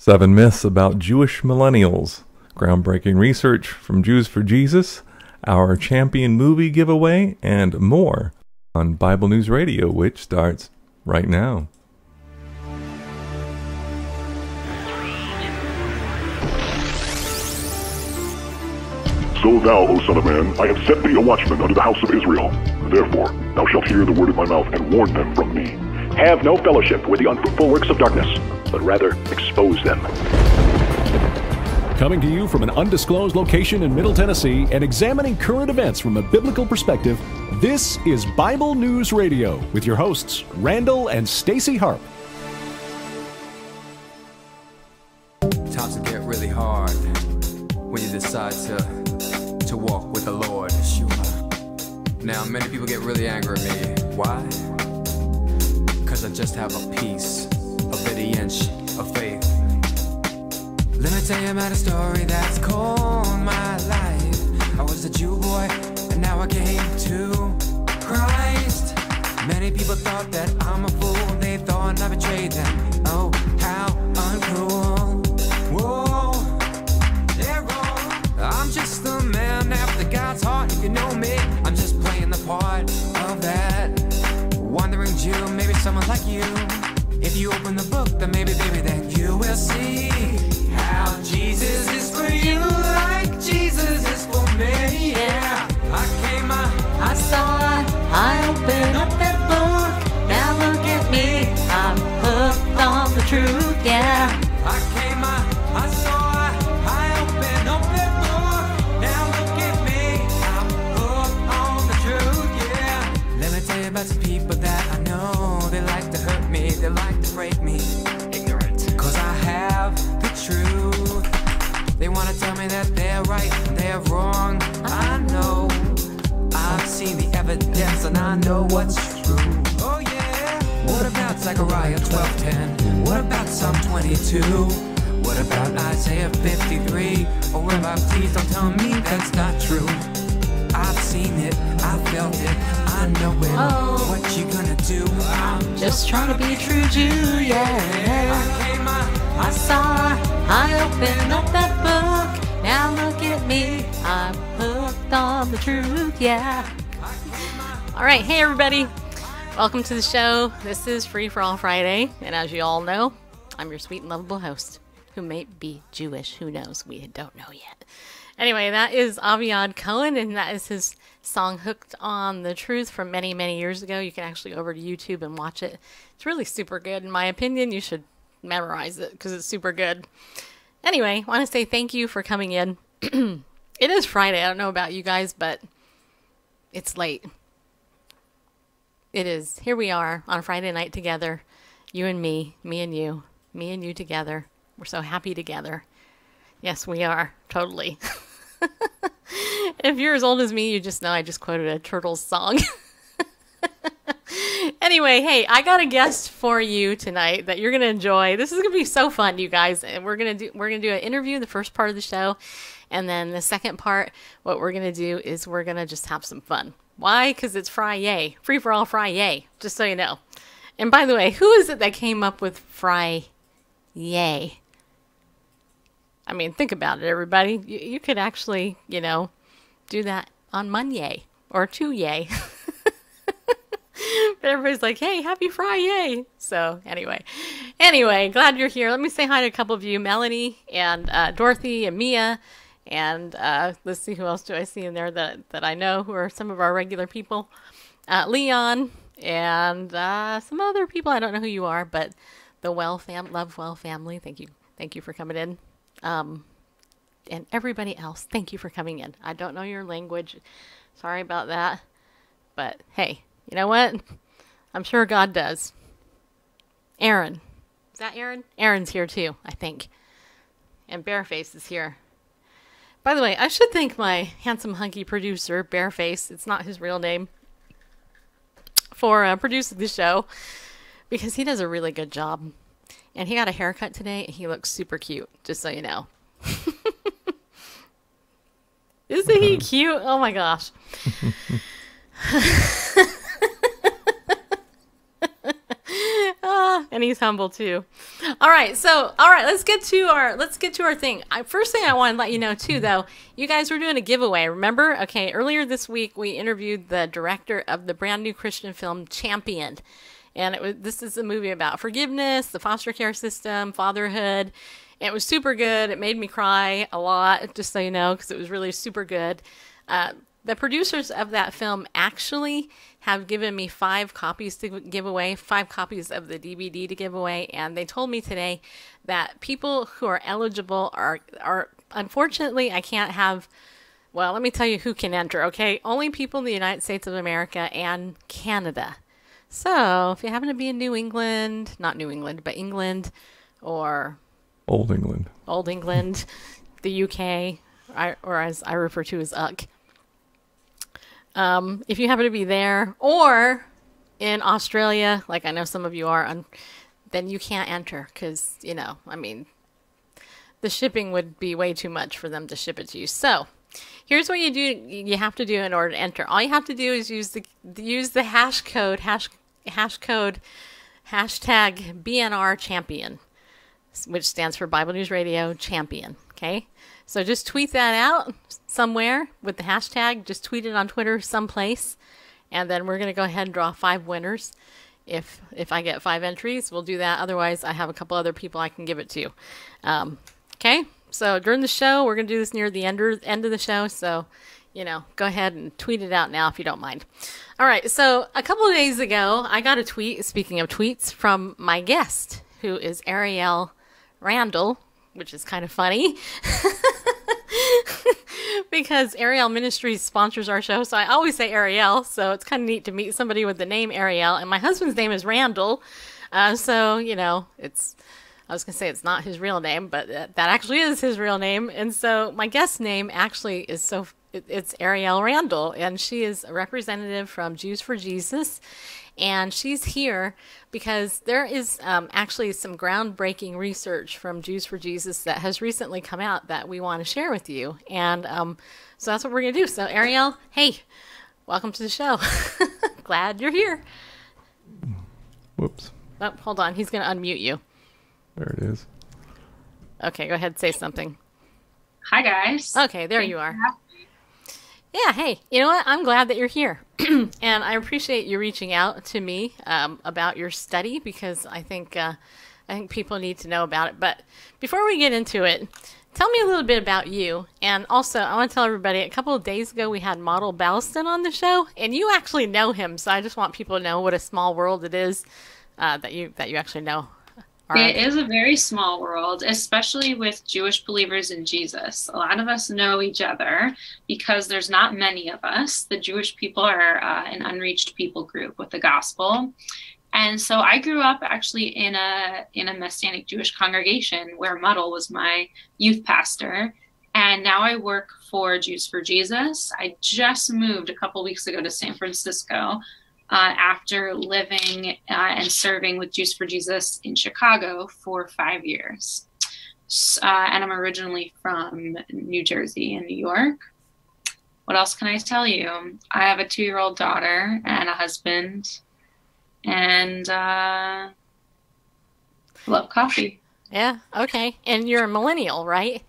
7 myths about Jewish millennials, groundbreaking research from Jews for Jesus, our champion movie giveaway, and more on Bible News Radio, which starts right now. So thou, O son of man, I have set thee a watchman unto the house of Israel. Therefore thou shalt hear the word of my mouth, and warn them from me. Have no fellowship with the unfruitful works of darkness, but rather expose them. Coming to you from an undisclosed location in Middle Tennessee and examining current events from a biblical perspective, this is Bible News Radio with your hosts, Randle and Stacy Harp. Times will get really hard when you decide to walk with the Lord. Now, many people get really angry at me. Why? Because I just have a piece, a bitty inch of faith. Let me tell you about a story that's called my life. I was a Jew boy, and now I came to Christ. Many people thought that I'm a fool. They thought I betrayed them. Oh, how uncool. Whoa, they're wrong. I'm just a man after God's heart. If you know me, I'm just playing the part of that wandering Jew, maybe someone like you. If you open the book, then maybe, baby, then you will see how Jesus is for you like Jesus is for me. Yeah, I saw it, I opened up that book. Now look at me, I'm hooked on the truth. Yeah, I saw it, I opened up that book. Now look at me, I'm hooked on the truth. Yeah, let me tell you about some people that I know. They like to hurt me, they like to break me. Ignorant, cause I have the truth. They wanna tell me that they're right and they're wrong. I know, I've seen the evidence and I know what's true. Oh yeah. What about Zechariah 12:10? What about Psalm 22? What about Isaiah 53? Oh, Rabbi, please don't tell me that's not true. I've seen it, I felt it, I know it. Oh, what you gonna do? I'm just trying to be a true Jew, yeah. I saw, I opened up that book. Now look at me, I'm hooked on the truth, yeah. All right, hey everybody. Welcome to the show. This is Free for All Friday, and as you all know, I'm your sweet and lovable host, who may be Jewish. Who knows? We don't know yet. Anyway, that is Aviad Cohen, and that is his song Hooked on the Truth from many, many years ago. You can actually go over to YouTube and watch it. It's really super good. In my opinion, you should memorize it because it's super good. Anyway, I want to say thank you for coming in. It is Friday. I don't know about you guys, but it's late. It is. Here we are on Friday night together. You and me and you. Me and you together. We're so happy together. Yes, we are. Totally. If you're as old as me, you just know I just quoted a Turtles song. Anyway, hey, I got a guest for you tonight that you're going to enjoy. This is going to be so fun, you guys. And we're going to do an interview, the first part of the show. And then the second part, what we're going to do is we're going to just have some fun. Why? Because it's Friday. Free for all Friday, just so you know. And by the way, who is it that came up with Friday? I mean, think about it, everybody. You could actually, do that on Monday or Tuesday. But everybody's like, hey, happy Friday. So anyway, glad you're here. Let me say hi to a couple of you, Melanie and Dorothy and Mia. And let's see, who else do I see in there that I know who are some of our regular people. Leon and some other people. I don't know who you are, but the Love Well family. Thank you for coming in. And everybody else, thank you for coming in. I don't know your language. Sorry about that. But hey, you know what? I'm sure God does. Aaron. Is that Aaron? Aaron's here too, I think. And Bareface is here. By the way, I should thank my handsome hunky producer, Bareface. It's not his real name. For producing the show. Because he does a really good job. And he got a haircut today, and he looks super cute, just so you know. Isn't he cute? Oh my gosh. And he's humble too. All right, let's get to our thing. First thing I want to let you know too, though, you guys were doing a giveaway. Remember? Okay, earlier this week we interviewed the director of the brand new Christian film Champion, and this is a movie about forgiveness, the foster care system, fatherhood. And it was super good. It made me cry a lot, just so you know, because it was really super good. The producers of that film actually have given me 5 copies to give away, 5 copies of the DVD to give away, and they told me today that people who are eligible are unfortunately, I can't have, well, let me tell you who can enter, okay? Only people in the United States of America and Canada. So, if you happen to be in New England, not New England, but England, or Old England, the UK, or as I refer to as UCK. If you happen to be there, or in Australia, like I know some of you are, then you can't enter because, the shipping would be way too much for them to ship it to you. So here's what you have to do in order to enter. All you have to do is use the hashtag BNR Champion, which stands for Bible News Radio Champion. Okay. So just tweet that out somewhere with the hashtag. Just tweet it on Twitter someplace. And then we're going to go ahead and draw 5 winners. If I get 5 entries, we'll do that. Otherwise, I have a couple other people I can give it to. Okay? So during the show, we're going to do this near the end of the show. So, go ahead and tweet it out now if you don't mind. All right. So a couple of days ago, I got a tweet, speaking of tweets, from my guest, who is Arielle Randle, which is kind of funny because Arielle Ministries sponsors our show. So I always say Arielle. So it's kind of neat to meet somebody with the name Arielle. And my husband's name is Randle. So, I was going to say it's not his real name, but that actually is his real name. And so my guest's name actually is it's Arielle Randle, and she is a representative from Jews for Jesus. And she's here because there is actually some groundbreaking research from Jews for Jesus that has recently come out that we want to share with you. And so that's what we're going to do. So, Arielle, hey, welcome to the show. Glad you're here. Whoops. Oh, hold on. He's going to unmute you. There it is. Okay, go ahead and say something. Hi, guys. Okay, there you are. Yeah, hey, you know what? I'm glad that you're here. And I appreciate you reaching out to me about your study because I think people need to know about it. But before we get into it, tell me a little bit about you. And also, I want to tell everybody, a couple of days ago, we had Model Balston on the show, and you actually know him. So I just want people to know what a small world it is that you actually know. It is a very small world, especially with Jewish believers in Jesus. A lot of us know each other because there's not many of us. The Jewish people are an unreached people group with the gospel. And so I grew up actually in a Messianic Jewish congregation where Muddle was my youth pastor. And now I work for Jews for Jesus. I just moved a couple weeks ago to San Francisco after living and serving with Jews for Jesus in Chicago for 5 years. And I'm originally from New Jersey and New York. What else can I tell you? I have a 2-year-old daughter and a husband, and love coffee. Yeah, okay. And you're a millennial, right?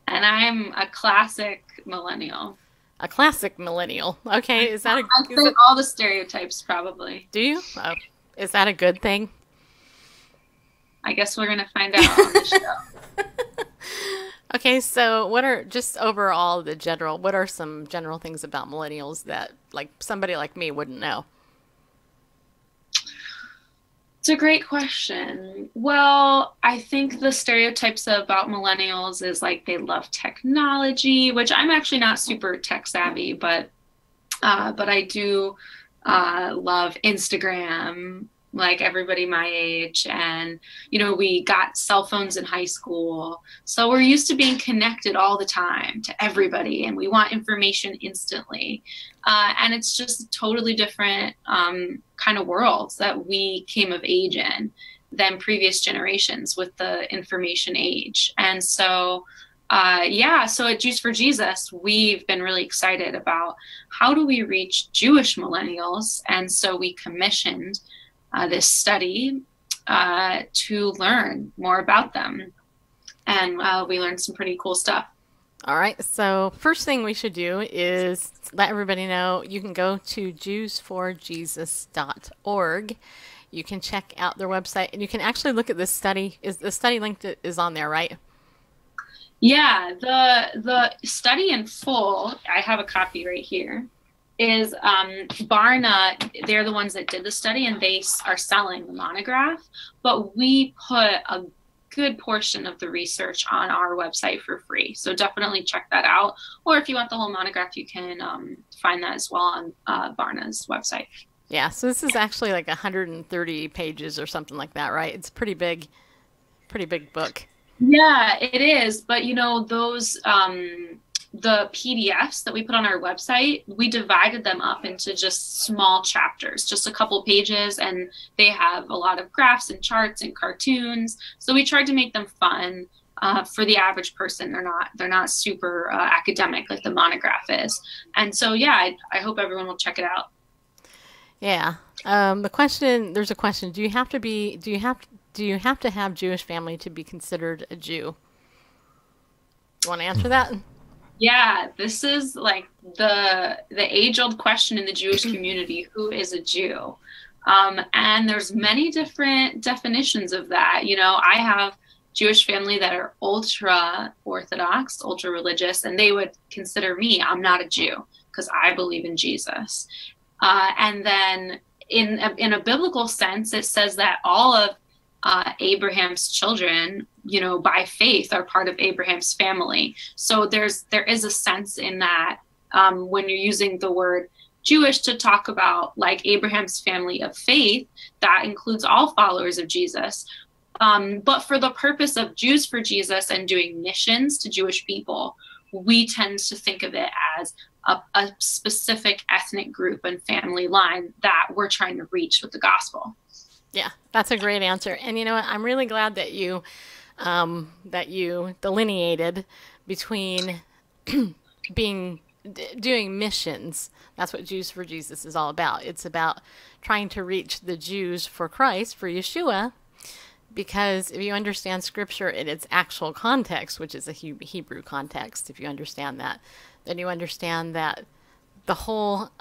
And I'm a classic millennial. A classic millennial. Okay, is that I fit all the stereotypes, probably. Do you? Oh, is that a good thing? I guess we're going to find out on the show. Okay, so what are some general things about millennials that somebody like me wouldn't know? It's a great question. Well, I think the stereotypes about millennials is they love technology, which I'm actually not super tech savvy, but I do love Instagram, like everybody my age. And, we got cell phones in high school. So we're used to being connected all the time to everybody, and we want information instantly. And it's just a totally different kind of world that we came of age in than previous generations with the information age. And so, so at Jews for Jesus, we've been really excited about how do we reach Jewish millennials. And so we commissioned this study to learn more about them. And we learned some pretty cool stuff. All right. So first thing we should do is let everybody know you can go to JewsForJesus.org. You can check out their website, and you can actually look at this study. Is the study link is on there, right? Yeah, the study in full, I have a copy right here, is Barna. They're the ones that did the study, and they are selling the monograph. But we put a good portion of the research on our website for free. So definitely check that out. Or if you want the whole monograph, you can find that as well on Barna's website. Yeah, so this is actually like 130 pages or something like that, right? It's pretty big book. Yeah, it is. But those the PDFs that we put on our website, we divided them up into just small chapters, just a couple pages, and they have a lot of graphs and charts and cartoons. So we tried to make them fun for the average person. They're not super academic like the monograph is. And so yeah, I hope everyone will check it out. Yeah. There's a question. Do you have to have Jewish family to be considered a Jew? You want to answer that? Yeah, this is like the age-old question in the Jewish community: who is a Jew? And there's many different definitions of that. I have Jewish family that are ultra Orthodox, ultra religious, and they would consider me, I'm not a Jew because I believe in Jesus. And then in a biblical sense, it says that all of Abraham's children, by faith are part of Abraham's family. So there is a sense in that when you're using the word Jewish to talk about like Abraham's family of faith, that includes all followers of Jesus. But for the purpose of Jews for Jesus and doing missions to Jewish people, we tend to think of it as a specific ethnic group and family line that we're trying to reach with the gospel. Yeah, that's a great answer. And you know what? I'm really glad that you delineated between doing missions. That's what Jews for Jesus is all about. It's about trying to reach the Jews for Christ, for Yeshua, because if you understand Scripture in its actual context, which is a Hebrew context, if you understand that, then you understand that the whole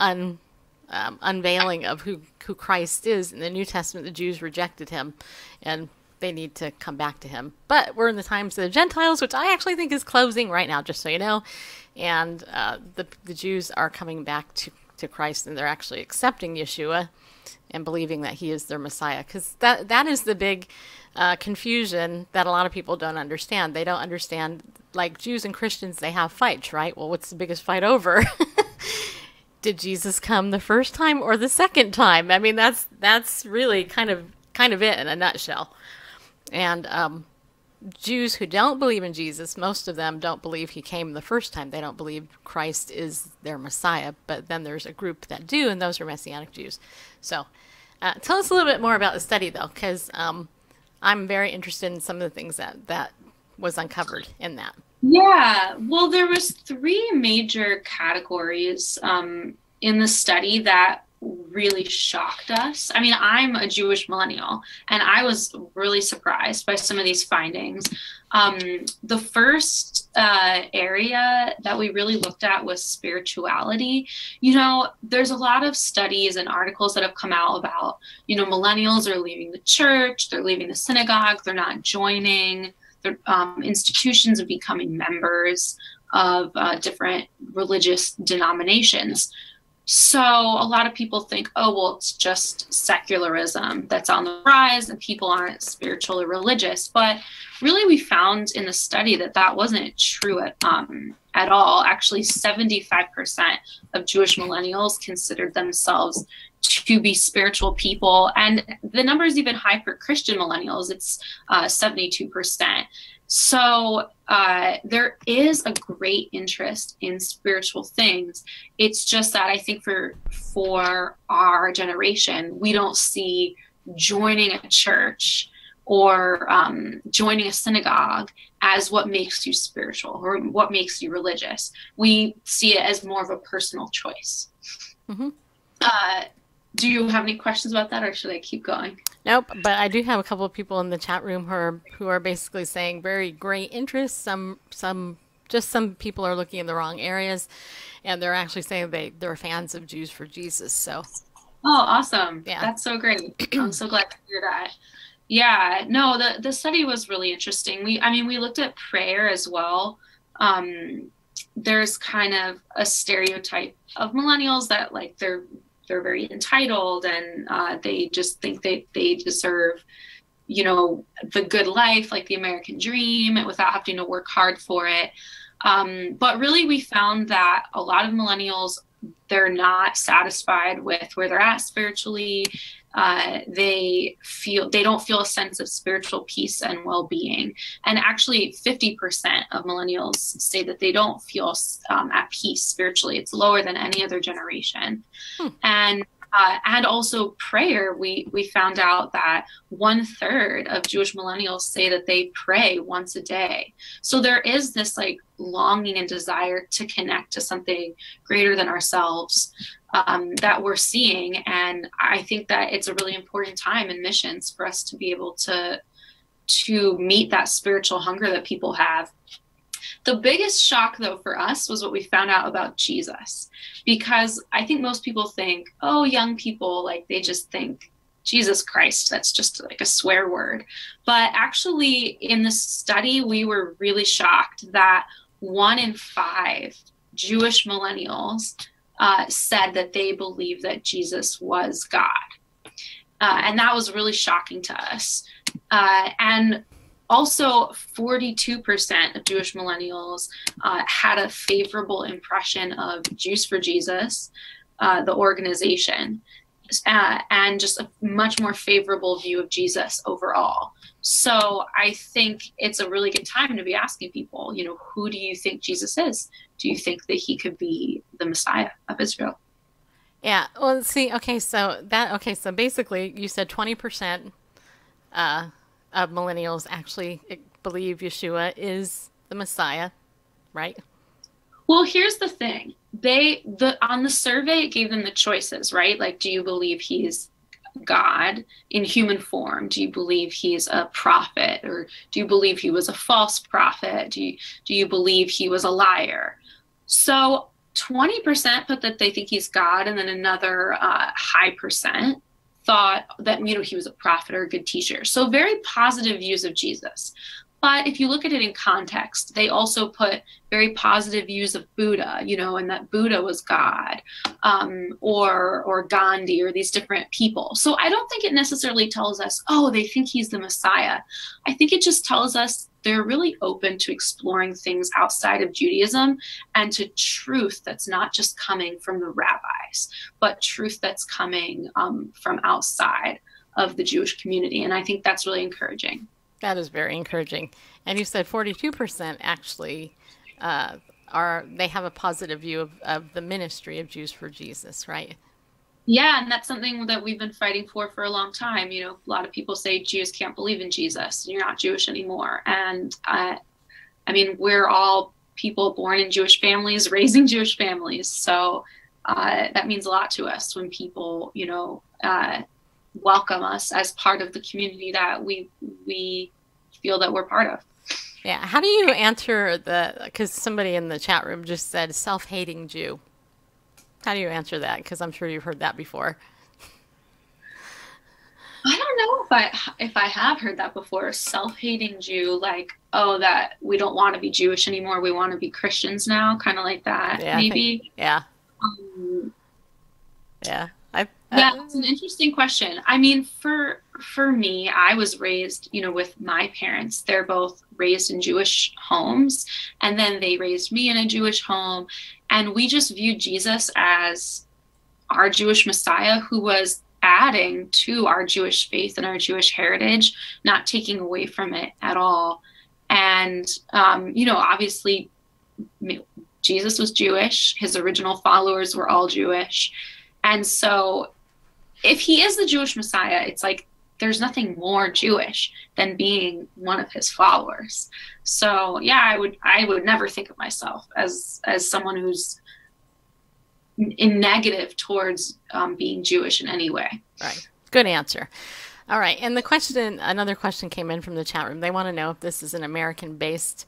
unveiling of who Christ is in the New Testament, the Jews rejected him, and they need to come back to him. But we're in the times of the Gentiles, which I actually think is closing right now, just so you know. And the Jews are coming back to Christ, and they're actually accepting Yeshua and believing that he is their Messiah. Because that is the big confusion that a lot of people don't understand. They don't understand, like Jews and Christians, they have fights, right? Well, what's the biggest fight over? Did Jesus come the first time or the second time? I mean, that's really kind of it in a nutshell. And Jews who don't believe in Jesus, most of them don't believe he came the first time. They don't believe Christ is their Messiah. But then there's a group that do, and those are Messianic Jews. So tell us a little bit more about the study, though, because I'm very interested in some of the things that was uncovered in that. Yeah, well, there was 3 major categories in the study that really shocked us. I mean, I'm a Jewish millennial, and I was really surprised by some of these findings. The first area that we really looked at was spirituality. There's a lot of studies and articles that have come out about, millennials are leaving the church, they're leaving the synagogue, they're not joining their institutions and becoming members of different religious denominations. So a lot of people think, oh, well, it's just secularism that's on the rise and people aren't spiritual or religious. But really, we found in the study that wasn't true at all. Actually, 75% of Jewish millennials considered themselves to be spiritual people. And the number is even high for Christian millennials. It's 72%. So there is a great interest in spiritual things. It's just that I think for our generation, we don't see joining a church or joining a synagogue as what makes you spiritual or what makes you religious. We see it as more of a personal choice. Mm-hmm. Do you have any questions about that, or should I keep going? Nope, but I do have a couple of people in the chat room who are basically saying very great interest. Some people are looking in the wrong areas, and they're actually saying they're fans of Jews for Jesus. So, oh, awesome! Yeah, that's so great. I'm so glad to hear that. Yeah, no, the study was really interesting. We looked at prayer as well. There's kind of a stereotype of millennials that like they're very entitled, and they just think they deserve, the good life, like the American dream, without having to work hard for it. But really, we found that a lot of millennials, they're not satisfied with where they're at spiritually. They don't feel a sense of spiritual peace and well-being. And actually 50% of millennials say that they don't feel at peace spiritually. It's lower than any other generation. And also prayer, we found out that 1/3 of Jewish millennials say that they pray once a day. So there is this like longing and desire to connect to something greater than ourselves that we're seeing. And I think that it's a really important time in missions for us to be able to meet that spiritual hunger that people have. The biggest shock, though, for us was what we found out about Jesus, because I think most people think, oh, young people, like they just think Jesus Christ, that's just like a swear word. But actually, in this study, we were really shocked that 1 in 5 Jewish millennials said that they believe that Jesus was God. And that was really shocking to us. And also, 42% of Jewish millennials had a favorable impression of Jews for Jesus, the organization, and just a much more favorable view of Jesus overall. So I think it's a really good time to be asking people, who do you think Jesus is? Do you think that he could be the Messiah of Israel? Yeah. Well, see, so basically you said 20% of millennials actually believe Yeshua is the Messiah, right? Well, here's the thing. On the survey, it gave them the choices, right? Like, do you believe he's God in human form? Do you believe he's a prophet? Or do you believe he was a false prophet? Do you believe he was a liar? So 20% put that they think he's God, and then another high percent thought that, he was a prophet or a good teacher. So very positive views of Jesus. But if you look at it in context, they also put very positive views of Buddha, and that Buddha was God, or Gandhi, or these different people. So I don't think it necessarily tells us, oh, they think he's the Messiah. I think it just tells us they're really open to exploring things outside of Judaism and to truth that's not just coming from the rabbis, but truth that's coming from outside of the Jewish community. And I think that's really encouraging. That is very encouraging. And you said 42% actually they have a positive view of the ministry of Jews for Jesus, right? Yeah, and that's something that we've been fighting for a long time. A lot of people say Jews can't believe in Jesus. You're not Jewish anymore. And we're all people born in Jewish families, raising Jewish families. So that means a lot to us when people, welcome us as part of the community that we feel that we're part of. Yeah. How do you answer because somebody in the chat room just said self-hating Jew? How do you answer that? Because I'm sure you've heard that before. I don't know if I have heard that before. Self-hating Jew, like, oh, that we don't want to be Jewish anymore. We want to be Christians now, kind of like that, yeah, maybe. Yeah. Yeah, it's an interesting question. For me, I was raised, with my parents. They're both raised in Jewish homes, and then they raised me in a Jewish home. And we just viewed Jesus as our Jewish Messiah, who was adding to our Jewish faith and our Jewish heritage, not taking away from it at all. And, obviously, Jesus was Jewish. His original followers were all Jewish. And so if he is the Jewish Messiah, it's like there's nothing more Jewish than being one of his followers. So yeah, I would never think of myself as someone who's in negative towards being Jewish in any way. Right. Good answer. All right. And another question came in from the chat room. They want to know if this is an American-based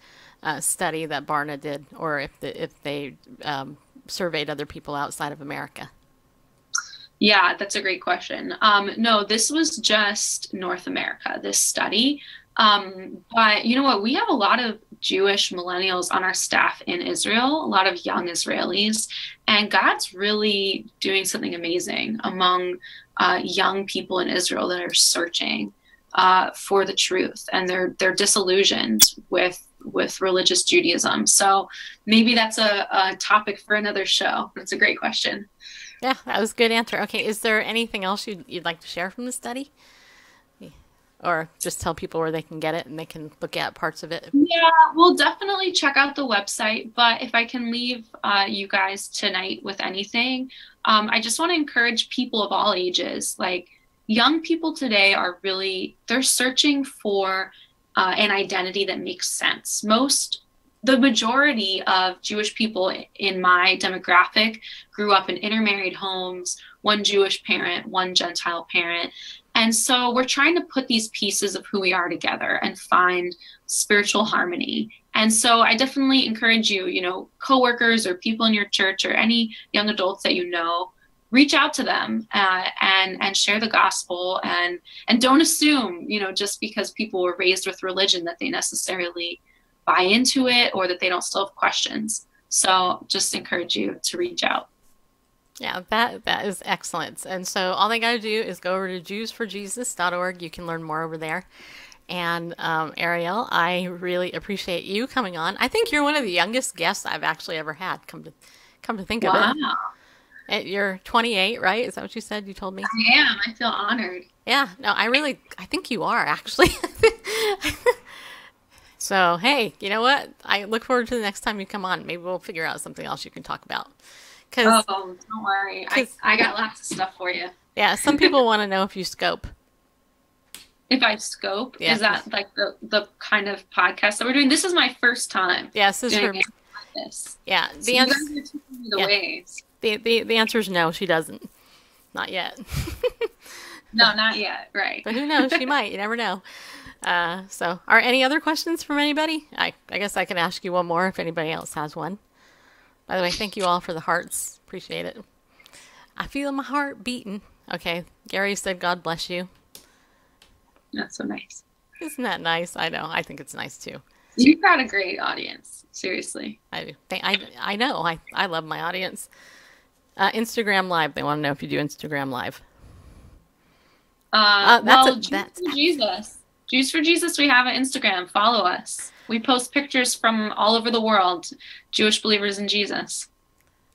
study that Barna did, or if they surveyed other people outside of America. Yeah, that's a great question. No, this was just North America, this study. But you know what? We have a lot of Jewish millennials on our staff in Israel, a lot of young Israelis, and God's really doing something amazing among young people in Israel that are searching for the truth, and they're disillusioned with religious Judaism. So maybe that's a topic for another show. It's a great question. Yeah, that was a good answer. Okay, is there anything else you'd like to share from the study? Or just tell people where they can get it and they can look at parts of it? Yeah, we'll definitely check out the website. But if I can leave you guys tonight with anything, I just want to encourage people of all ages. Like, young people today they're searching for an identity that makes sense. The majority of Jewish people in my demographic grew up in intermarried homes, one Jewish parent, one Gentile parent. And so we're trying to put these pieces of who we are together and find spiritual harmony. And so I definitely encourage you, coworkers or people in your church or any young adults that you know, reach out to them and share the gospel, and don't assume, just because people were raised with religion that they necessarily buy into it or that they don't still have questions. So just encourage you to reach out. Yeah, that is excellent. And so all they got to do is go over to jewsforjesus.org. You can learn more over there. And Arielle, I really appreciate you coming on. I think you're one of the youngest guests I've actually ever had. Come to think of it. You're 28, right? Is that what you said? You told me. I am. I feel honored. Yeah. No, I think you are actually. So, hey, you know what? I look forward to the next time you come on. Maybe we'll figure out something else you can talk about. Don't worry. I got lots of stuff for you. Yeah, some people want to know if you scope. If I scope? Yeah. Is that like the kind of podcast that we're doing? This is my first time. Yes, this is for this. Yeah. The answer, you guys are teaching me the ways. The answer is no, she doesn't. Not yet. No, not yet. Right. But who knows? She might. You never know. So, are any other questions from anybody? I guess I can ask you one more if anybody else has one. By the way, thank you all for the hearts. Appreciate it. I feel my heart beating. Okay, Gary said, God bless you. That's so nice. Isn't that nice? I know. I think it's nice too. You've got a great audience. Seriously. I know. I love my audience. Instagram Live. They want to know if you do Instagram Live. Jews for Jesus. Jews for Jesus, we have an Instagram. Follow us. We post pictures from all over the world, Jewish believers in Jesus.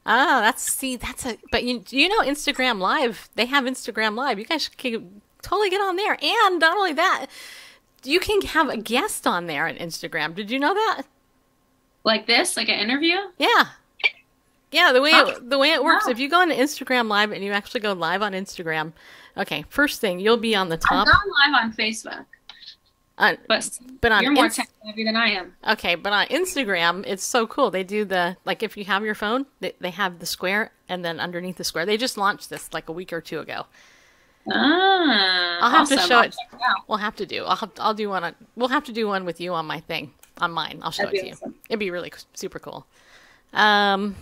But you know Instagram Live, they have Instagram Live. You guys can totally get on there. And not only that, you can have a guest on there on Instagram. Did you know that? Like this? Like an interview? Yeah. Yeah, the way it works, if you go on Instagram Live and you actually go live on Instagram, okay, first thing, you'll be on the top. I've gone live on Facebook. But on you're more tech-savvy than I am. Okay, but on Instagram, it's so cool. They do if you have your phone, they have the square, and then underneath the square, they just launched this like a week or two ago. I'll have to show it. We'll have to do. I'll do one. We'll have to do one with you on my thing, on mine. I'll show it to you. It'd be really super cool. As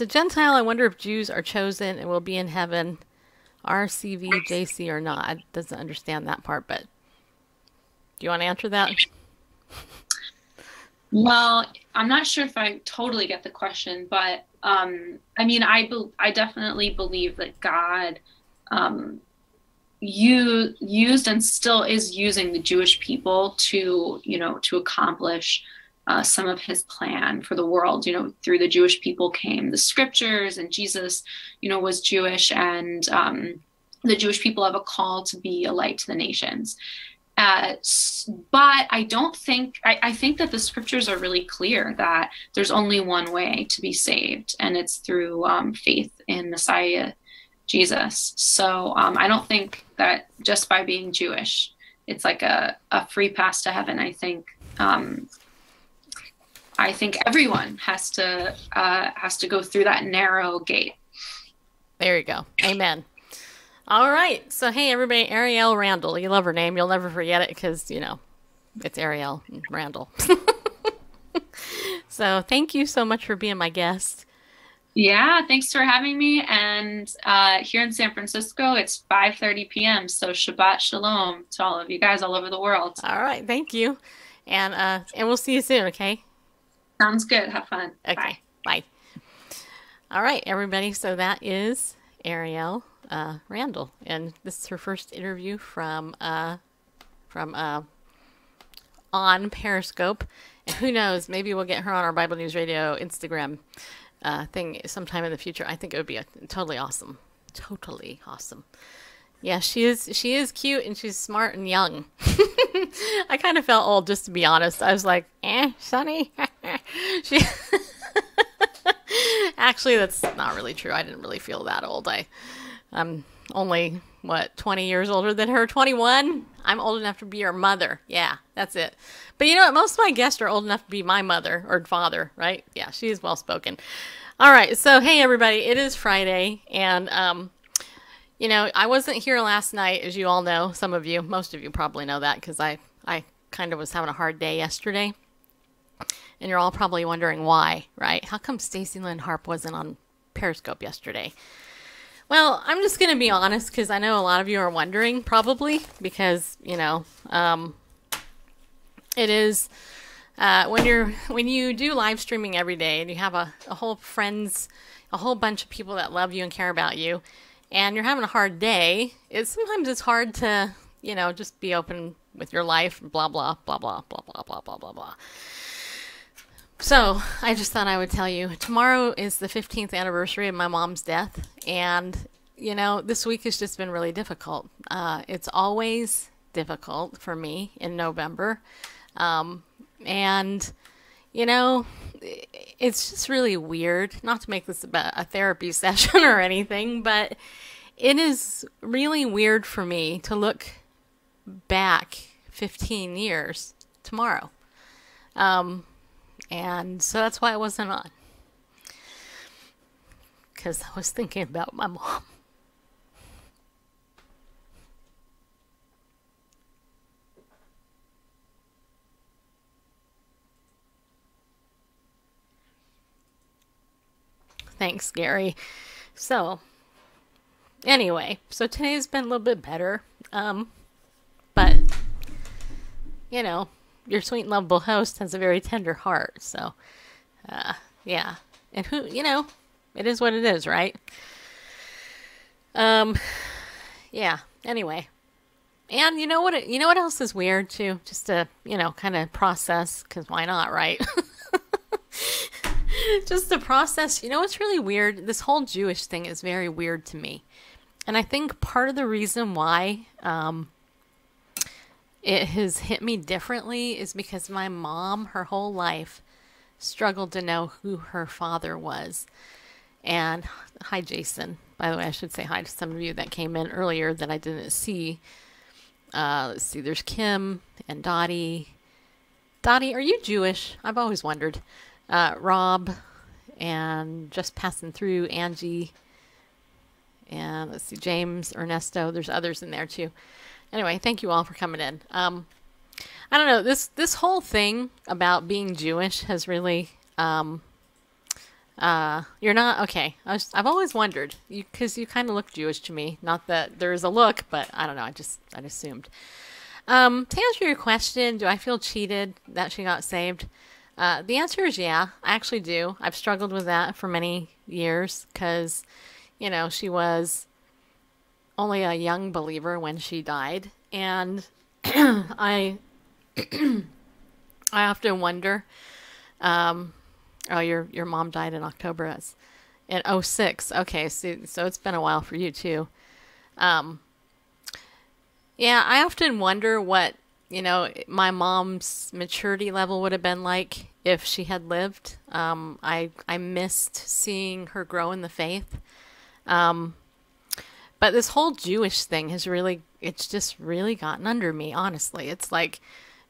a Gentile, I wonder if Jews are chosen and will be in heaven, RCV, JC or not. I doesn't understand that part, but. Do you want to answer that? Well, I'm not sure if I totally get the question, but I definitely believe that God used and still is using the Jewish people to accomplish some of his plan for the world. Through the Jewish people came the scriptures, and Jesus, was Jewish, and the Jewish people have a call to be a light to the nations. But I don't think, I think that the scriptures are really clear that there's only one way to be saved, and it's through faith in Messiah Jesus. So I don't think that just by being Jewish, it's like a free pass to heaven. I think I think everyone has to go through that narrow gate. There you go. Amen. All right. So, hey, everybody, Arielle Randle. You love her name. You'll never forget it because, you know, it's Arielle Randle. So thank you so much for being my guest. Yeah, thanks for having me. And here in San Francisco, it's 5:30 p.m. So Shabbat Shalom to all of you guys all over the world. All right. Thank you. And we'll see you soon, okay? Sounds good. Have fun. Okay. Bye. All right, everybody. So that is Arielle Randle. And this is her first interview from on Periscope. And who knows, maybe we'll get her on our Bible News Radio Instagram thing sometime in the future. I think it would be totally awesome. Totally awesome. Yeah, she is cute and she's smart and young. I kind of felt old, just to be honest. I was like, Sonny. Actually, that's not really true. I didn't really feel that old. I'm only, 20 years older than her, 21? I'm old enough to be her mother. Yeah, that's it. But you know what? Most of my guests are old enough to be my mother or father, right? Yeah, she is well-spoken. All right, so hey, everybody. It is Friday, and, you know, I wasn't here last night, as you all know. Some of you, most of you probably know that, because I kind of was having a hard day yesterday. And you're all probably wondering why, right? How come Stacy Lynn Harp wasn't on Periscope yesterday? Well, I'm just going to be honest, because I know a lot of you are wondering, probably, because, you know, it is, when you do live streaming every day, and you have a whole bunch of people that love you and care about you, and you're having a hard day, sometimes it's hard to, you know, just be open with your life, blah, blah, blah, blah, blah, blah, blah, blah, blah, blah. So I just thought I would tell you, tomorrow is the 15th anniversary of my mom's death. And, you know, this week has just been really difficult. It's always difficult for me in November. And, you know, it's just really weird, not to make this about a therapy session or anything, but it is really weird for me to look back 15 years tomorrow. And so that's why I wasn't on. Because I was thinking about my mom. Thanks, Gary. So, anyway, so today's been a little bit better. But, you know, your sweet and lovable host has a very tender heart, so, yeah. And who, you know, it is what it is, right? Yeah, anyway. And you know what else is weird, too? Just to, you know, kind of process, because why not, right? Just to process, you know what's really weird? This whole Jewish thing is very weird to me. And I think part of the reason why, it has hit me differently is because my mom, her whole life, struggled to know who her father was. And hi, Jason. By the way, I should say hi to some of you that came in earlier that I didn't see. Let's see, there's Kim and Dottie. Dottie, are you Jewish? I've always wondered. Rob, and just passing through, Angie. And let's see, James, Ernesto. There's others in there too. Anyway, thank you all for coming in. I don't know, this whole thing about being Jewish has really, you're not, okay, I've always wondered, because you kind of look Jewish to me. Not that there is a look, but I don't know, I assumed. To answer your question, do I feel cheated that she got saved? The answer is yeah, I actually do. I've struggled with that for many years, because, you know, she was only a young believer when she died, and I often wonder. Oh, your mom died in October. That's in 2006. Okay, so it's been a while for you too. Yeah, I often wonder what, you know, my mom's maturity level would have been like if she had lived. I missed seeing her grow in the faith. But this whole Jewish thing has really, it's just really gotten under me, honestly. It's like,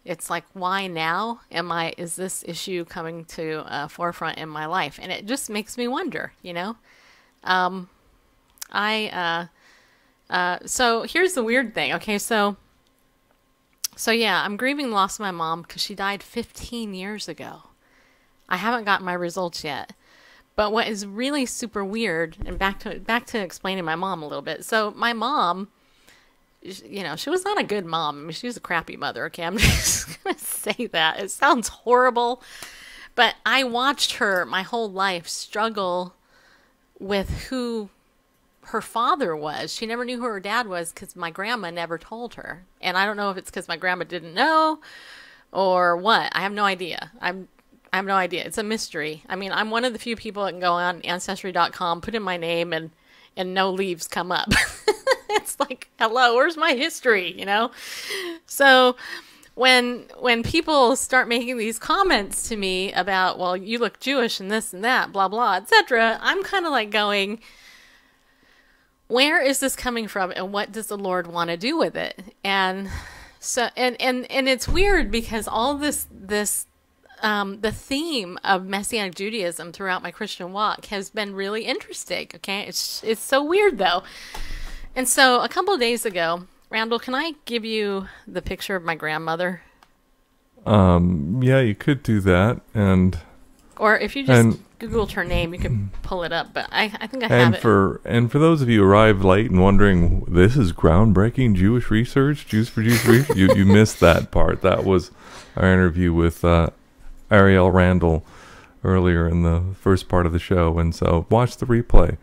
It's like, why now is this issue coming to forefront in my life? And it just makes me wonder, you know? So here's the weird thing. Okay. So yeah, I'm grieving the loss of my mom because she died 15 years ago. I haven't gotten my results yet. But what is really super weird, and back to explaining my mom a little bit. So my mom, you know, she was not a good mom. I mean, she was a crappy mother. Okay, I'm just going to say that. It sounds horrible, but I watched her my whole life struggle with who her father was. She never knew who her dad was because my grandma never told her. And I don't know if it's because my grandma didn't know or what. I have no idea. I have no idea. It's a mystery. I mean, I'm one of the few people that can go on Ancestry.com, put in my name, and no leaves come up. It's like, hello, where's my history, you know? So when people start making these comments to me about, well, you look Jewish and this and that, blah, blah, etc., I'm kind of like going, where is this coming from and what does the Lord want to do with it? And so, and it's weird because all this the theme of Messianic Judaism throughout my Christian walk has been really interesting. Okay. It's so weird though. And so a couple of days ago, Randall, can I give you the picture of my grandmother? Yeah, you could do that. Or if you just Googled her name, you can pull it up. But I think I have it. And for those of you who arrived late and wondering, this is groundbreaking Jewish research, Jews for Jewish research, you missed that part. That was our interview with Arielle Randle earlier in the first part of the show. And so watch the replay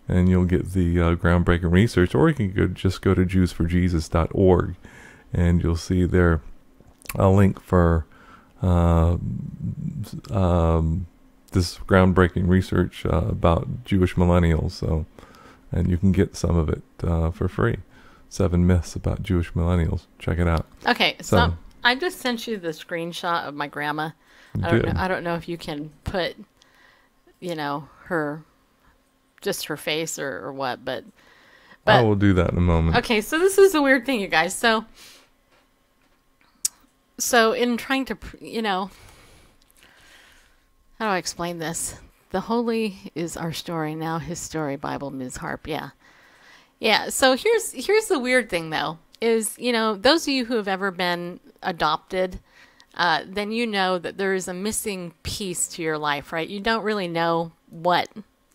and you'll get the groundbreaking research, or you can just go to jewsforjesus.org and you'll see there a link for this groundbreaking research about Jewish millennials. So, and you can get some of it for free. 7 myths about Jewish millennials. Check it out. Okay, so I just sent you the screenshot of my grandma. I don't know if you can put, you know, her face or what, but I will do that in a moment. Okay, so this is a weird thing, you guys. So in trying to, you know, how do I explain this? The holy is our story, now his story, Bible Ms. Harp. Yeah. So here's the weird thing though, is, you know, those of you who have ever been adopted, then you know that there is a missing piece to your life, right? You don't really know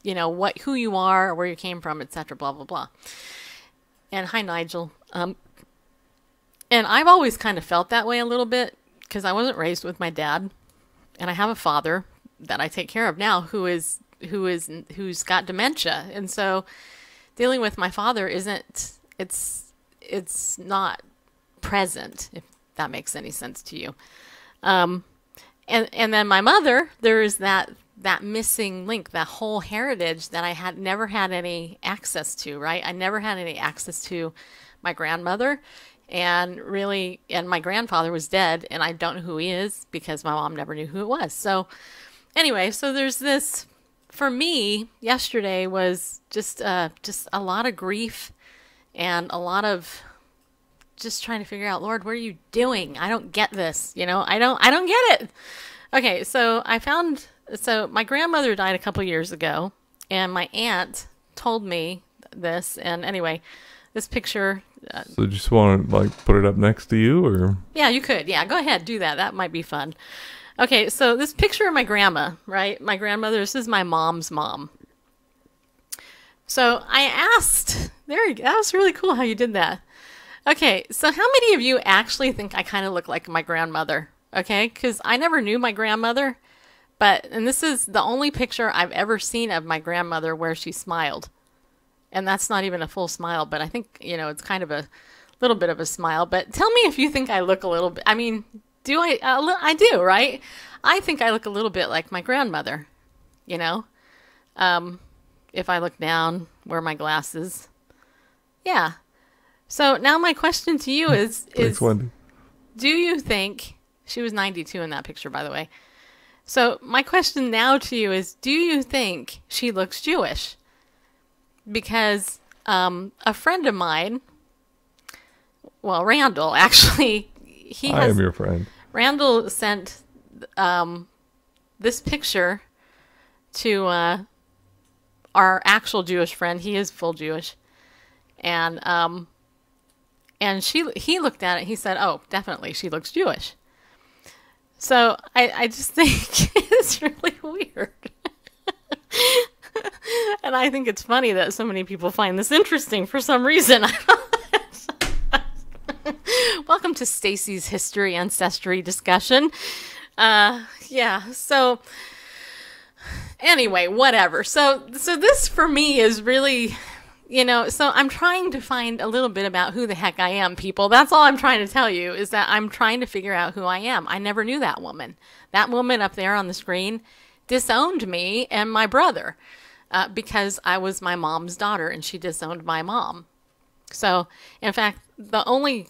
who you are, or where you came from, etc., blah, blah, blah. And hi, Nigel. And I've always kind of felt that way a little bit because I wasn't raised with my dad, and I have a father that I take care of now who's got dementia. And so dealing with my father it's not present, if that makes any sense to you. And then my mother, there is that missing link, that whole heritage that I had never had any access to, right? I never had any access to my grandmother, and my grandfather was dead, and I don't know who he is because my mom never knew who it was. So anyway, so there's this, for me, yesterday was just a lot of grief and a lot of just trying to figure out, Lord, what are you doing? I don't get this. You know, I don't get it. Okay. So my grandmother died a couple years ago, and my aunt told me this. And anyway, this picture. So just want to put it up next to you, or? Yeah, you could. Yeah, go ahead, do that. That might be fun. Okay. So this picture of my grandma, right? My grandmother, this is my mom's mom. So I asked, there you go. That was really cool how you did that. Okay, so how many of you actually think I kind of look like my grandmother? Okay, because I never knew my grandmother, and this is the only picture I've ever seen of my grandmother where she smiled. And that's not even a full smile, but I think, you know, it's kind of a little bit of a smile. But tell me if you think I look a little bit, I mean, do I? I do, right? I think I look a little bit like my grandmother, you know? If I look down, wear my glasses. Yeah. So now my question to you is do you think, she was 92 in that picture, by the way. So my question now to you is, do you think she looks Jewish? Because a friend of mine, well, Randall, actually, I am your friend. Randall sent this picture to our actual Jewish friend. He is full Jewish, and he looked at it. He said, "Oh, definitely, she looks Jewish." So I just think it's really weird. And I think it's funny that so many people find this interesting for some reason. Welcome to Stacy's History Ancestry discussion. So anyway, whatever. So this for me is really, so I'm trying to find a little bit about who the heck I am, people. That's all I'm trying to tell you, is that I'm trying to figure out who I am. I never knew that woman. That woman up there on the screen disowned me and my brother because I was my mom's daughter and she disowned my mom. So, in fact, the only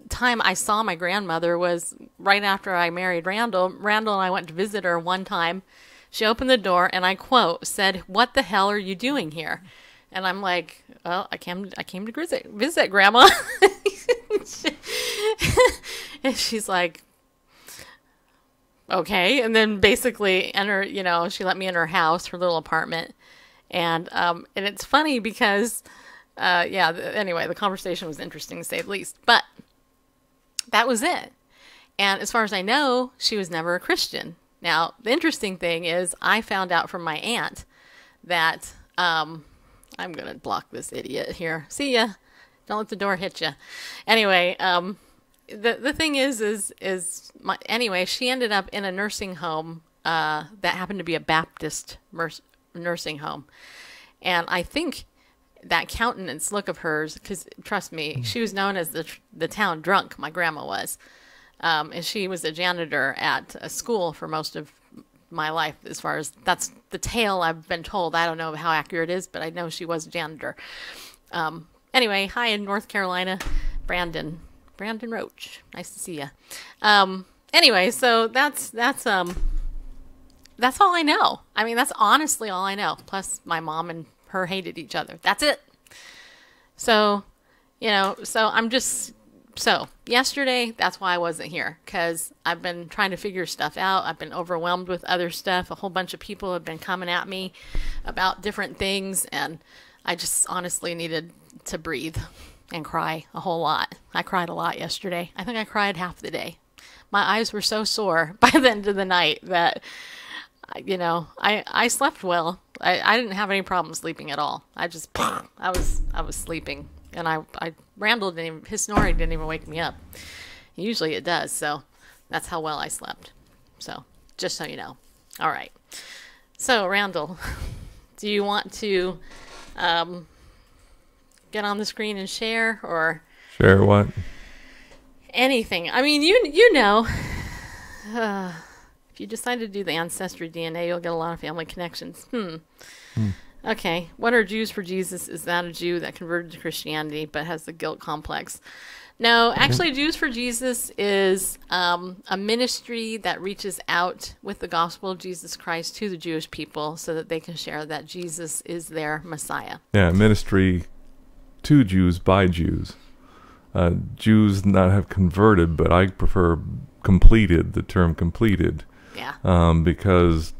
time I saw my grandmother was right after I married Randall. Randall and I went to visit her one time. She opened the door and I quote said, "What the hell are you doing here?" And I'm like, "Well, I came to visit Grandma." And she's like, "Okay." And then basically she let me in her house, her little apartment. And it's funny because anyway, the conversation was interesting to say the least. But that was it. And as far as I know, she was never a Christian. Now, the interesting thing is I found out from my aunt that I'm going to block this idiot here. See ya. Don't let the door hit you. Anyway, the thing is she ended up in a nursing home that happened to be a Baptist nursing home. And I think that countenance look of hers, because trust me, she was known as the town drunk, my grandma was. And she was a janitor at a school for most of my life, as far as that's the tale I've been told. I don't know how accurate it is, but I know she was a janitor. Anyway, hi in North Carolina, Brandon Roach. Nice to see you. Anyway, so that's all I know. I mean, that's honestly all I know. Plus, my mom and her hated each other. That's it. So, yesterday, that's why I wasn't here, because I've been trying to figure stuff out. I've been overwhelmed with other stuff. A whole bunch of people have been coming at me about different things, and I just honestly needed to breathe and cry a whole lot. I cried a lot yesterday. I think I cried half the day. My eyes were so sore by the end of the night that, I slept well. I didn't have any problem sleeping at all. I was sleeping, and Randall his snoring didn't even wake me up. Usually it does, so that's how well I slept. So, just so you know. All right. So, Randall, do you want to get on the screen and share, or share what? Anything. I mean, you know. If you decide to do the Ancestry DNA, you'll get a lot of family connections. Okay. What are Jews for Jesus? Is that a Jew that converted to Christianity but has the guilt complex? No, actually, Jews for Jesus is a ministry that reaches out with the gospel of Jesus Christ to the Jewish people so that they can share that Jesus is their Messiah. Yeah, ministry to Jews by Jews. Jews not have converted, but I prefer completed, the term completed. Yeah. Because,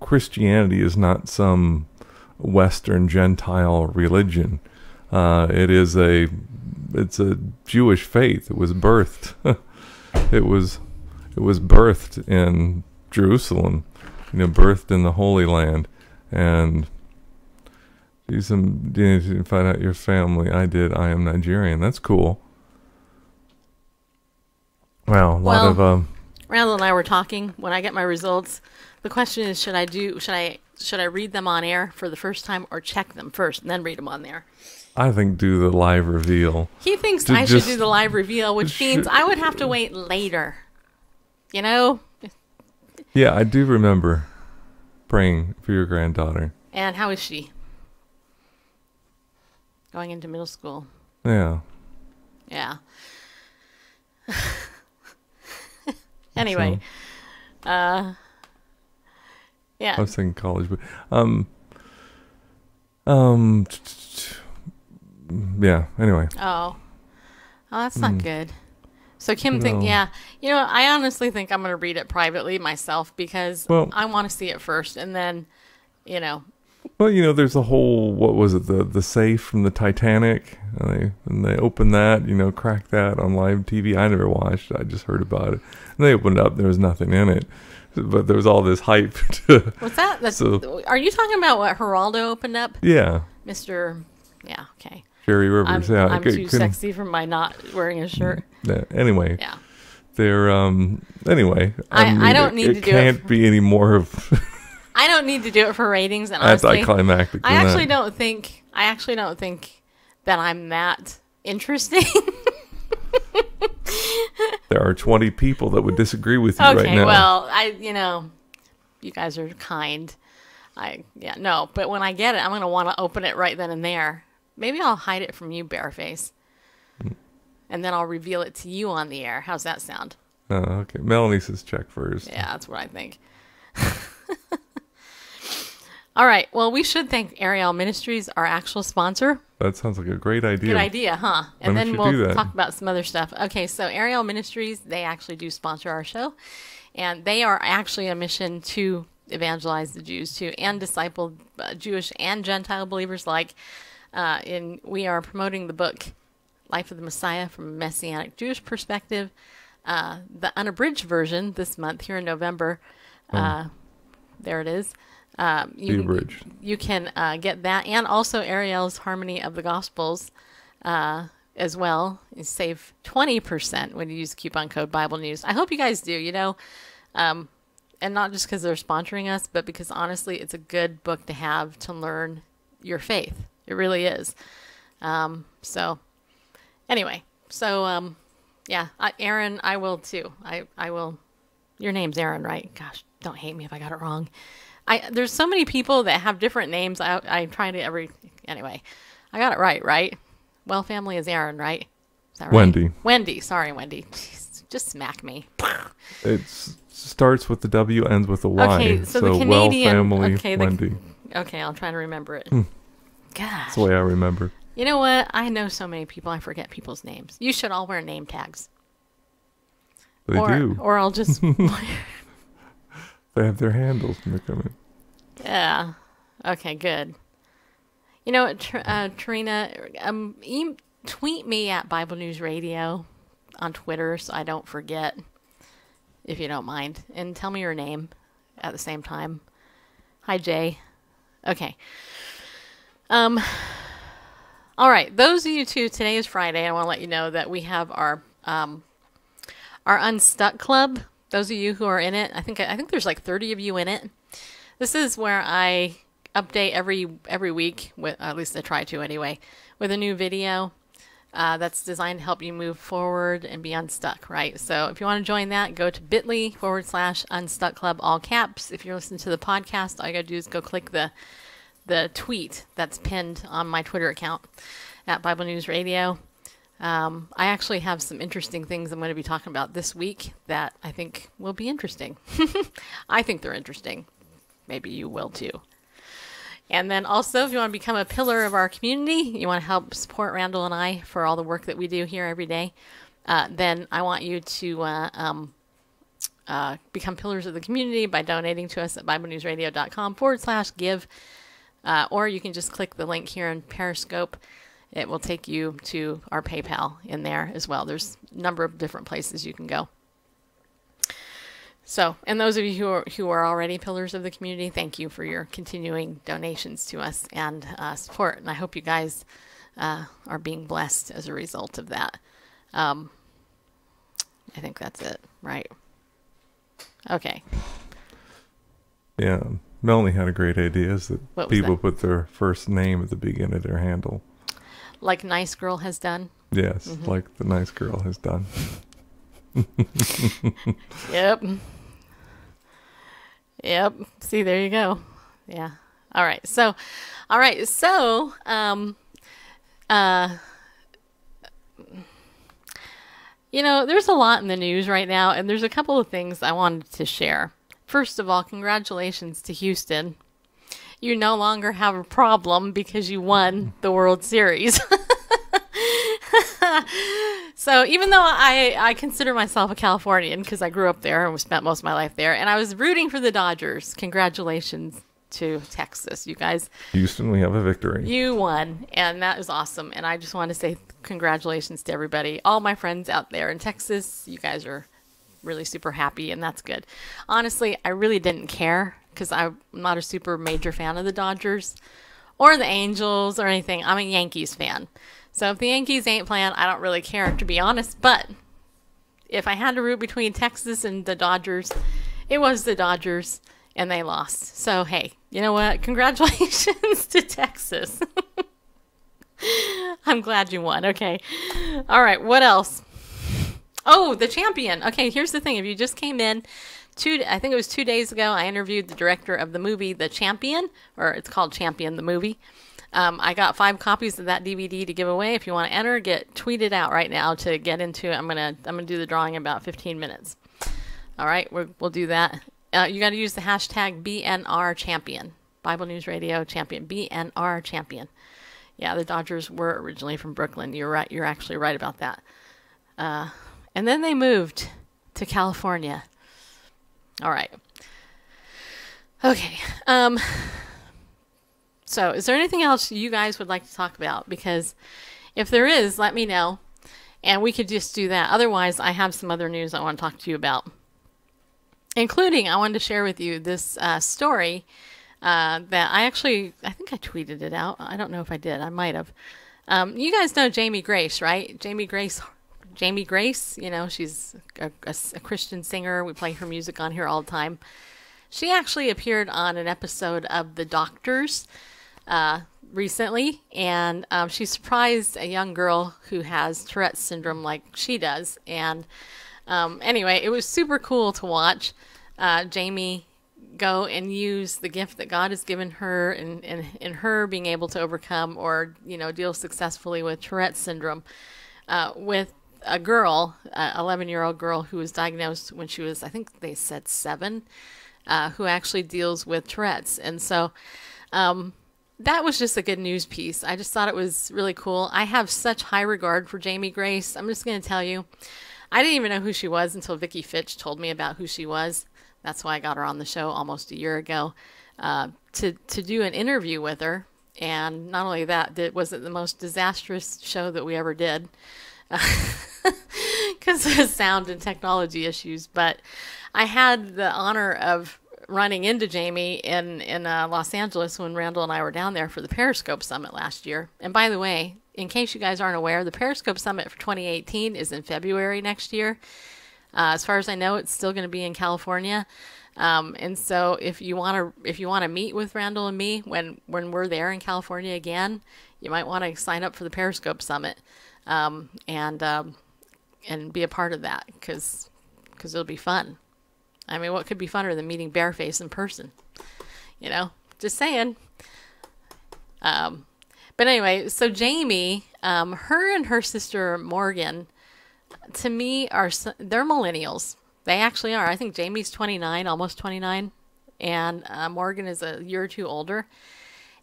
Christianity is not some Western Gentile religion. It's a Jewish faith. It was birthed. it was birthed in Jerusalem, birthed in the Holy Land. And do some DNA to find out your family. I did. I am Nigerian. That's cool. Wow, a lot of Randall and I were talking when I get my results. The question is, should I read them on air for the first time, or check them first and then read them on there? I think do the live reveal. He thinks I should do the live reveal, which means I would have to wait later. Yeah, I do remember praying for your granddaughter. And how is she? Going into middle school. Yeah. Yeah. Anyway, yeah. I was thinking college, but yeah. Anyway. Oh, that's not good. So Kim think, I honestly think I'm going to read it privately myself because I want to see it first, and then, Well, there's a whole, what was it, the safe from the Titanic, and they opened that, cracked that on live TV. I never watched it, I just heard about it. And they opened it up, there was nothing in it, but there was all this hype. What's that? Are you talking about what Geraldo opened up? Yeah. Okay. Jerry Rivers, I'm too sexy for my not wearing a shirt. Yeah, anyway. Yeah. They're, anyway. I don't need to do it. It can't be any more of... I don't need to do it for ratings, and honestly, anticlimactic. I actually don't think that I'm that interesting. There are 20 people that would disagree with you right now. Okay, well, you guys are kind. But when I get it, I'm going to want to open it right then and there. Maybe I'll hide it from you, Bareface. And then I'll reveal it to you on the air. How's that sound? Oh, okay. Melanie says check first. Yeah, that's what I think. All right. Well, we should thank Arielle Ministries, our actual sponsor. That sounds like a great idea. Good idea, huh? And then we'll talk about some other stuff. Okay, so Arielle Ministries, they actually do sponsor our show. And they are actually a mission to evangelize the Jews too, and disciple Jewish and Gentile believers alike. We are promoting the book Life of the Messiah from a Messianic Jewish perspective. The unabridged version this month here in November. There it is. You can get that, and also Arielle's Harmony of the Gospels as well. You save 20% when you use coupon code Bible News. I hope you guys do, and not just because they're sponsoring us, but because honestly, it's a good book to have to learn your faith. It really is. Aaron, I will too. I will. Your name's Aaron, right? Gosh, don't hate me if I got it wrong. There's so many people that have different names. I try to anyway. I got it right? Well, family is Aaron, right? Is that right? Wendy. Wendy. Sorry, Wendy. Jeez, just smack me. It starts with the W, ends with a Y. Okay, so the Canadian. Well, family, Wendy. Okay, I'll try to remember it. Gosh. That's the way I remember. You know what? I know so many people, I forget people's names. You should all wear name tags. They do. Or I'll just... They have their handles when they come in. Yeah. Okay, good. You know what, Trina, tweet me at Bible News Radio on Twitter so I don't forget, if you don't mind. And tell me your name at the same time. Hi, Jay. Okay. All right. Those of you today is Friday. I want to let you know that we have our Unstuck Club. Those of you who are in it, I think there's like 30 of you in it. This is where I update every week, at least I try to anyway, with a new video that's designed to help you move forward and be unstuck, right? So if you want to join that, go to bit.ly/Unstuck Club, all caps. If you're listening to the podcast, all you got to do is go click the tweet that's pinned on my Twitter account at Bible News Radio. I actually have some interesting things I'm going to be talking about this week that I think will be interesting. I think they're interesting. Maybe you will too. And then also, if you want to become a pillar of our community, you want to help support Randall and I for all the work that we do here every day, then I want you to become pillars of the community by donating to us at BibleNewsRadio.com/give. Or you can just click the link here in Periscope. It will take you to our PayPal in there as well. There's a number of different places you can go. So, and those of you who are already pillars of the community, thank you for your continuing donations to us and support. And I hope you guys are being blessed as a result of that. I think that's it, right? Okay. Yeah. Melanie had a great idea, is that people that? put their first name at the beginning of their handle. Like Nice Girl has done? Yes, like the Nice Girl has done. Yep. See, there you go. Yeah. All right. So, there's a lot in the news right now, and there's a couple of things I wanted to share. First of all, congratulations to Houston. You no longer have a problem because you won the World Series. So even though I consider myself a Californian because I grew up there and spent most of my life there, and I was rooting for the Dodgers, congratulations to Texas, you guys. Houston, we have a victory. You won, and that is awesome. And I just want to say congratulations to everybody, all my friends out there in Texas. You guys are really super happy, and that's good. Honestly, I really didn't care because I'm not a super major fan of the Dodgers or the Angels or anything. I'm a Yankees fan. So if the Yankees ain't playing, I don't really care, to be honest. But if I had to root between Texas and the Dodgers, it was the Dodgers, and they lost. So, hey, you know what? Congratulations to Texas. I'm glad you won. Okay. All right. What else? Oh, the champion. Okay, here's the thing. If you just came in, I think it was 2 days ago, I interviewed the director of the movie The Champion, or it's called Champion, the movie. I got 5 copies of that DVD to give away. If you want to enter, tweet it out right now to get into it. I'm gonna do the drawing in about 15 minutes. All right, we'll do that. You got to use the hashtag BNR Champion, Bible News Radio Champion, BNR Champion. Yeah, the Dodgers were originally from Brooklyn. You're right. You're actually right about that. And then they moved to California. All right. Okay. So is there anything else you guys would like to talk about? Because if there is, let me know, and we could just do that. Otherwise, I have some other news I want to talk to you about, including I wanted to share with you this story that I think I tweeted it out. I don't know if I did. I might have. You guys know Jamie Grace, right? Jamie Grace, you know, she's a Christian singer. We play her music on here all the time. She actually appeared on an episode of The Doctors recently, and she surprised a young girl who has Tourette's syndrome like she does. And anyway, it was super cool to watch Jamie go and use the gift that God has given her in her being able to overcome or, you know, deal successfully with Tourette's syndrome with a girl, 11-year-old girl who was diagnosed when she was, I think they said 7, who actually deals with Tourette's. And so that was just a good news piece. I just thought it was really cool. I have such high regard for Jamie Grace. I'm just going to tell you, I didn't even know who she was until Vicki Fitch told me about who she was. That's why I got her on the show almost a year ago to do an interview with her. And not only that, was it the most disastrous show that we ever did because of sound and technology issues. But I had the honor of running into Jamie in Los Angeles when Randall and I were down there for the Periscope Summit last year. And by the way, in case you guys aren't aware, the Periscope Summit for 2018 is in February next year. As far as I know, it's still going to be in California. And so if you want to meet with Randall and me when we're there in California again, you might want to sign up for the Periscope Summit and be a part of that because it'll be fun. I mean, what could be funner than meeting Bareface in person? You know, just saying. But anyway, so Jamie, her and her sister Morgan, to me, they're millennials. They actually are. I think Jamie's 29, almost 29, and Morgan is a year or two older.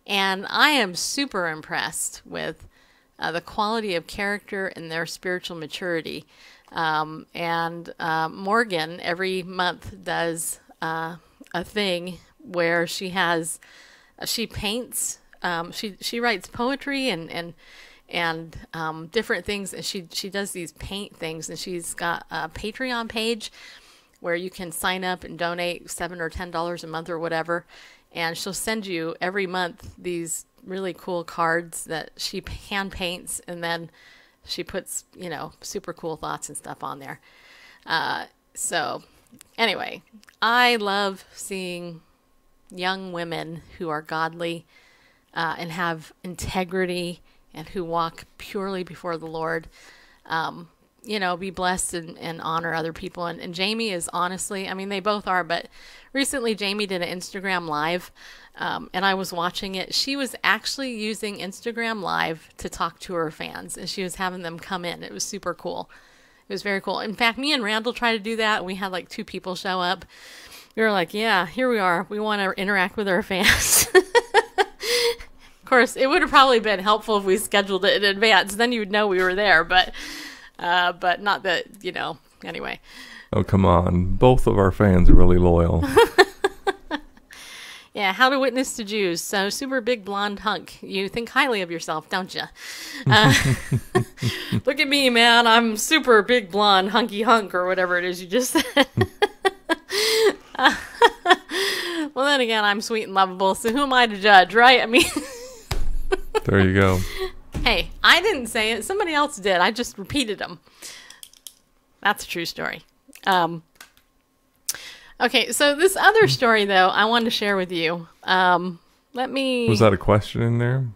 And I am super impressed with the quality of character and their spiritual maturity. And Morgan every month does a thing where she paints, she writes poetry and different things, and she does these paint things, and she's got a Patreon page where you can sign up and donate $7 or $10 a month or whatever, and she'll send you every month these really cool cards that she hand paints, and then she puts, you know, super cool thoughts and stuff on there. So anyway, I love seeing young women who are godly and have integrity and who walk purely before the Lord, you know, be blessed and honor other people. And Jamie is honestly, I mean, they both are, but recently Jamie did an Instagram Live, and I was watching it. She was actually using Instagram Live to talk to her fans, and she was having them come in. It was super cool. It was very cool. In fact, me and Randall tried to do that. We had like 2 people show up. We were like, yeah, here we are. We want to interact with our fans. Of course, it would have probably been helpful if we scheduled it in advance. Then you would know we were there. But But not that, anyway. Oh, come on. Both of our fans are really loyal. Yeah, how to witness to Jews. So, super big blonde hunk. You think highly of yourself, don't you? Look at me, man. I'm super big blonde hunky hunk or whatever it is you just said. Well, then again, I'm sweet and lovable, so who am I to judge, right? I mean... There you go. Hey, I didn't say it. Somebody else did. I just repeated them. That's a true story. Okay, so this other story, though, I wanted to share with you. Let me... Was that a question in there?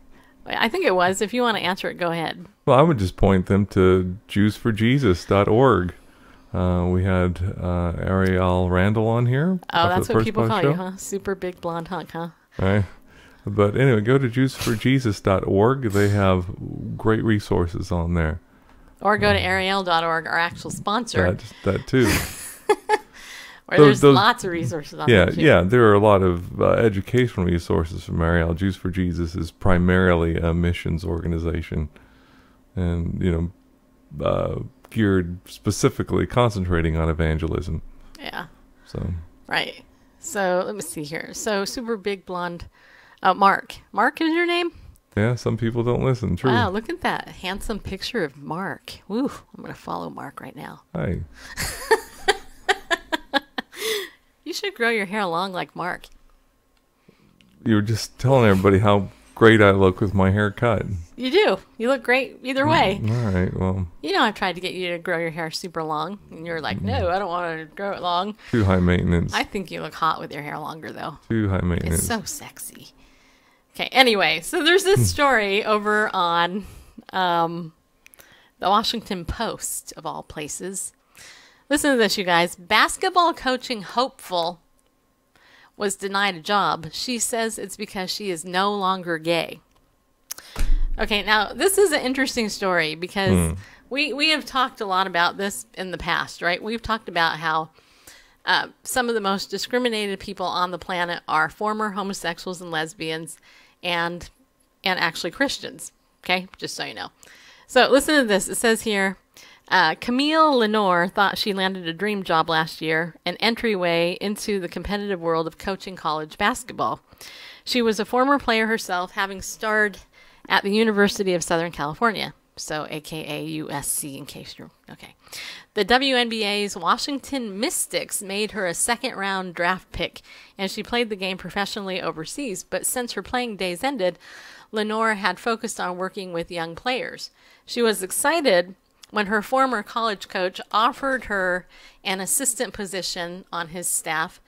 I think it was. If you want to answer it, go ahead. Well, I would just point them to JewsForJesus.org. We had Arielle Randle on here. Oh, that's what people call you, huh? Super big blonde hunk, huh? Right. But anyway, go to JewsForJesus.org. They have great resources on there. Or go to Arielle.org, our actual sponsor. That too. Where there's lots of resources on there. Yeah, there are a lot of educational resources from Arielle. Jews for Jesus is primarily a missions organization, and geared specifically concentrating on evangelism. Yeah. So. Right. So let me see here. So super big blonde. Mark. Mark is your name? Yeah, some people don't listen. True. Wow, look at that handsome picture of Mark. Woo, I'm going to follow Mark right now. Hi. You should grow your hair long like Mark. You were just telling everybody how great I look with my hair cut. You do. You look great either way. All right, well. I've tried to get you to grow your hair super long, and you're like, no, I don't want to grow it long. Too high maintenance. I think you look hot with your hair longer, though. Too high maintenance. It's so sexy. Okay, anyway, so there's this story over on the Washington Post, of all places. Listen to this, you guys. Basketball coaching hopeful was denied a job. She says it's because she is no longer gay. Okay, now this is an interesting story because we have talked a lot about this in the past, right? We've talked about how some of the most discriminated people on the planet are former homosexuals and lesbians and actually Christians, okay? Just so you know. So listen to this. It says here, Camille Lenore thought she landed a dream job last year, an entryway into the competitive world of coaching college basketball. She was a former player herself, having starred at the University of Southern California, so aka USC in case you're... Okay. The WNBA's Washington Mystics made her a second-round draft pick, and she played the game professionally overseas, but since her playing days ended, Lenore had focused on working with young players. She was excited when her former college coach offered her an assistant position on his staff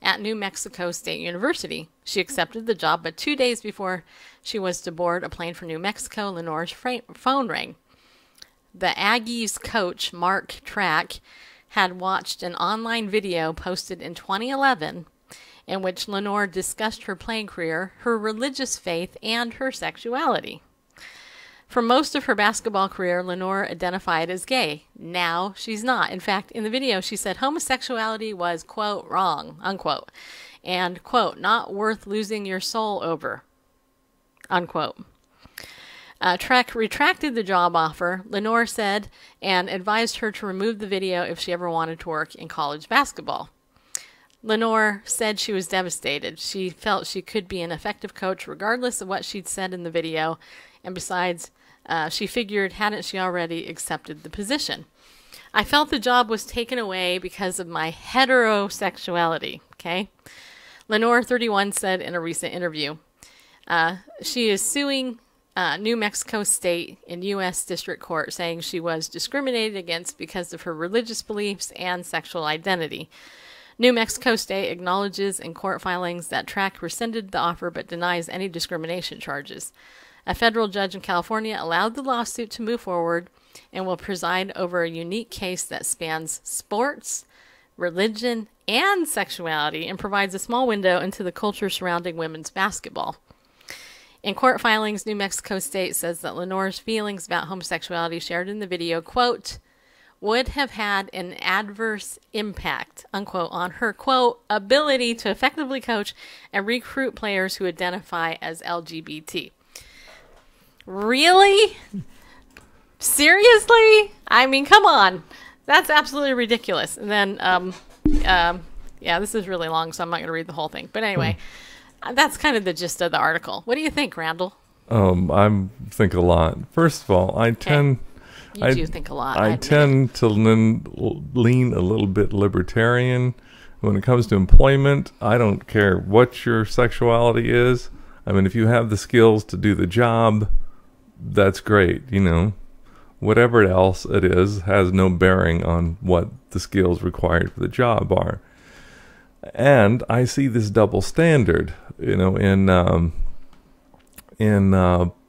at New Mexico State University. She accepted the job, but 2 days before she was to board a plane for New Mexico, Lenore's phone rang. The Aggies coach, Mark Track, had watched an online video posted in 2011 in which Lenore discussed her playing career, her religious faith, and her sexuality. For most of her basketball career, Lenore identified as gay. Now she's not. In fact, in the video, she said homosexuality was, quote, wrong, unquote, and, quote, not worth losing your soul over, unquote. Trek retracted the job offer, Lenore said, and advised her to remove the video if she ever wanted to work in college basketball. Lenore said she was devastated. She felt she could be an effective coach regardless of what she'd said in the video, and besides, she figured, hadn't she already accepted the position? I felt the job was taken away because of my heterosexuality, okay? Lenore, 31, said in a recent interview. She is suing New Mexico State in U.S. District Court, saying she was discriminated against because of her religious beliefs and sexual identity. New Mexico State acknowledges in court filings that Track rescinded the offer but denies any discrimination charges. A federal judge in California allowed the lawsuit to move forward and will preside over a unique case that spans sports, religion, and sexuality and provides a small window into the culture surrounding women's basketball. In court filings, New Mexico State says that Lenore's feelings about homosexuality shared in the video, quote, would have had an adverse impact, unquote, on her, quote, ability to effectively coach and recruit players who identify as LGBT. Really? Seriously? I mean, come on. That's absolutely ridiculous. And then, yeah, this is really long, so I'm not going to read the whole thing. But anyway, that's kind of the gist of the article. What do you think, Randall? I think a lot. First of all, I do think a lot. I tend to lean a little bit libertarian when it comes to employment. I don't care what your sexuality is. I mean, if you have the skills to do the job, that's great. Whatever else it is has no bearing on what the skills required for the job are. And I see this double standard, in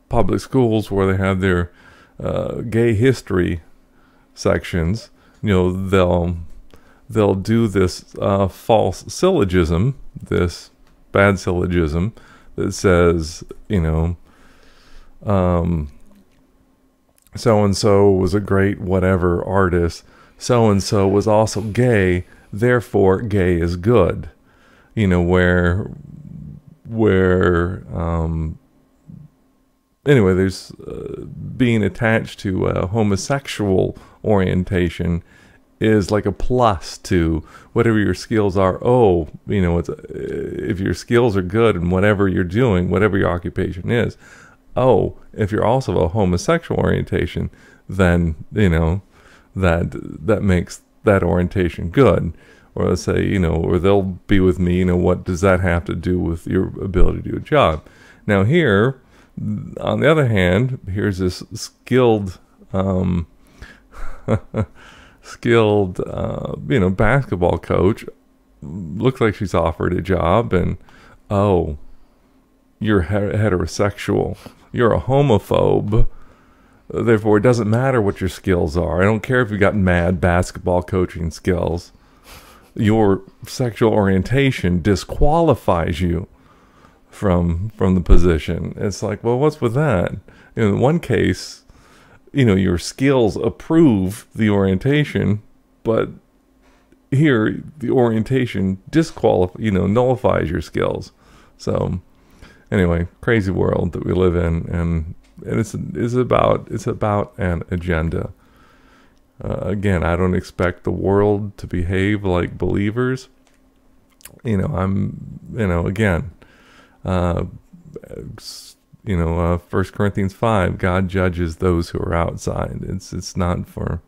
public schools where they have their gay history sections. They'll do this false syllogism, this bad syllogism that says, so-and-so was a great whatever artist, so-and-so was also gay, therefore gay is good. Anyway, there's being attached to a homosexual orientation is like a plus to whatever your skills are. If your skills are good in whatever you're doing, whatever your occupation is, if you're also a homosexual orientation, then that makes that orientation good. Or let's say, or they'll be with me, what does that have to do with your ability to do a job? Now here, on the other hand, here's this skilled basketball coach. Looks like she's offered a job, and you're heterosexual, you're a homophobe, therefore it doesn't matter what your skills are. I don't care if you got mad basketball coaching skills. Your sexual orientation disqualifies you from the position. It's like, well, what's with that? In one case, your skills approve the orientation, but here the orientation nullifies your skills. So anyway, crazy world that we live in, and it's about an agenda. Again, I don't expect the world to behave like believers. Again, 1 Corinthians 5, God judges those who are outside. It's not for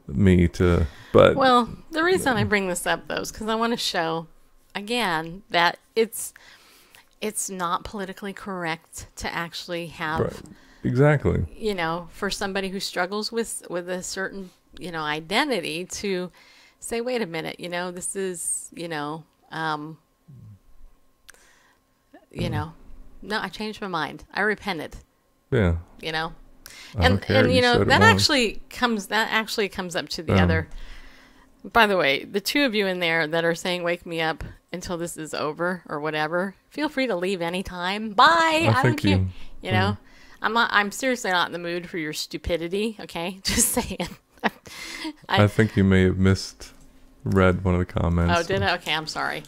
me to, but... Well, the reason I bring this up, though, is because I want to show, again, that it's not politically correct to actually have... Right. Exactly. For somebody who struggles with a certain, identity to say, wait a minute, this is, no, I changed my mind. I repented. Yeah. And that actually comes up to the other. By the way, the two of you in there that are saying wake me up until this is over or whatever, feel free to leave anytime. Bye. I don't care. I'm seriously not in the mood for your stupidity, okay? Just saying. I think you may have misread one of the comments. Oh, did I? Okay, I'm sorry.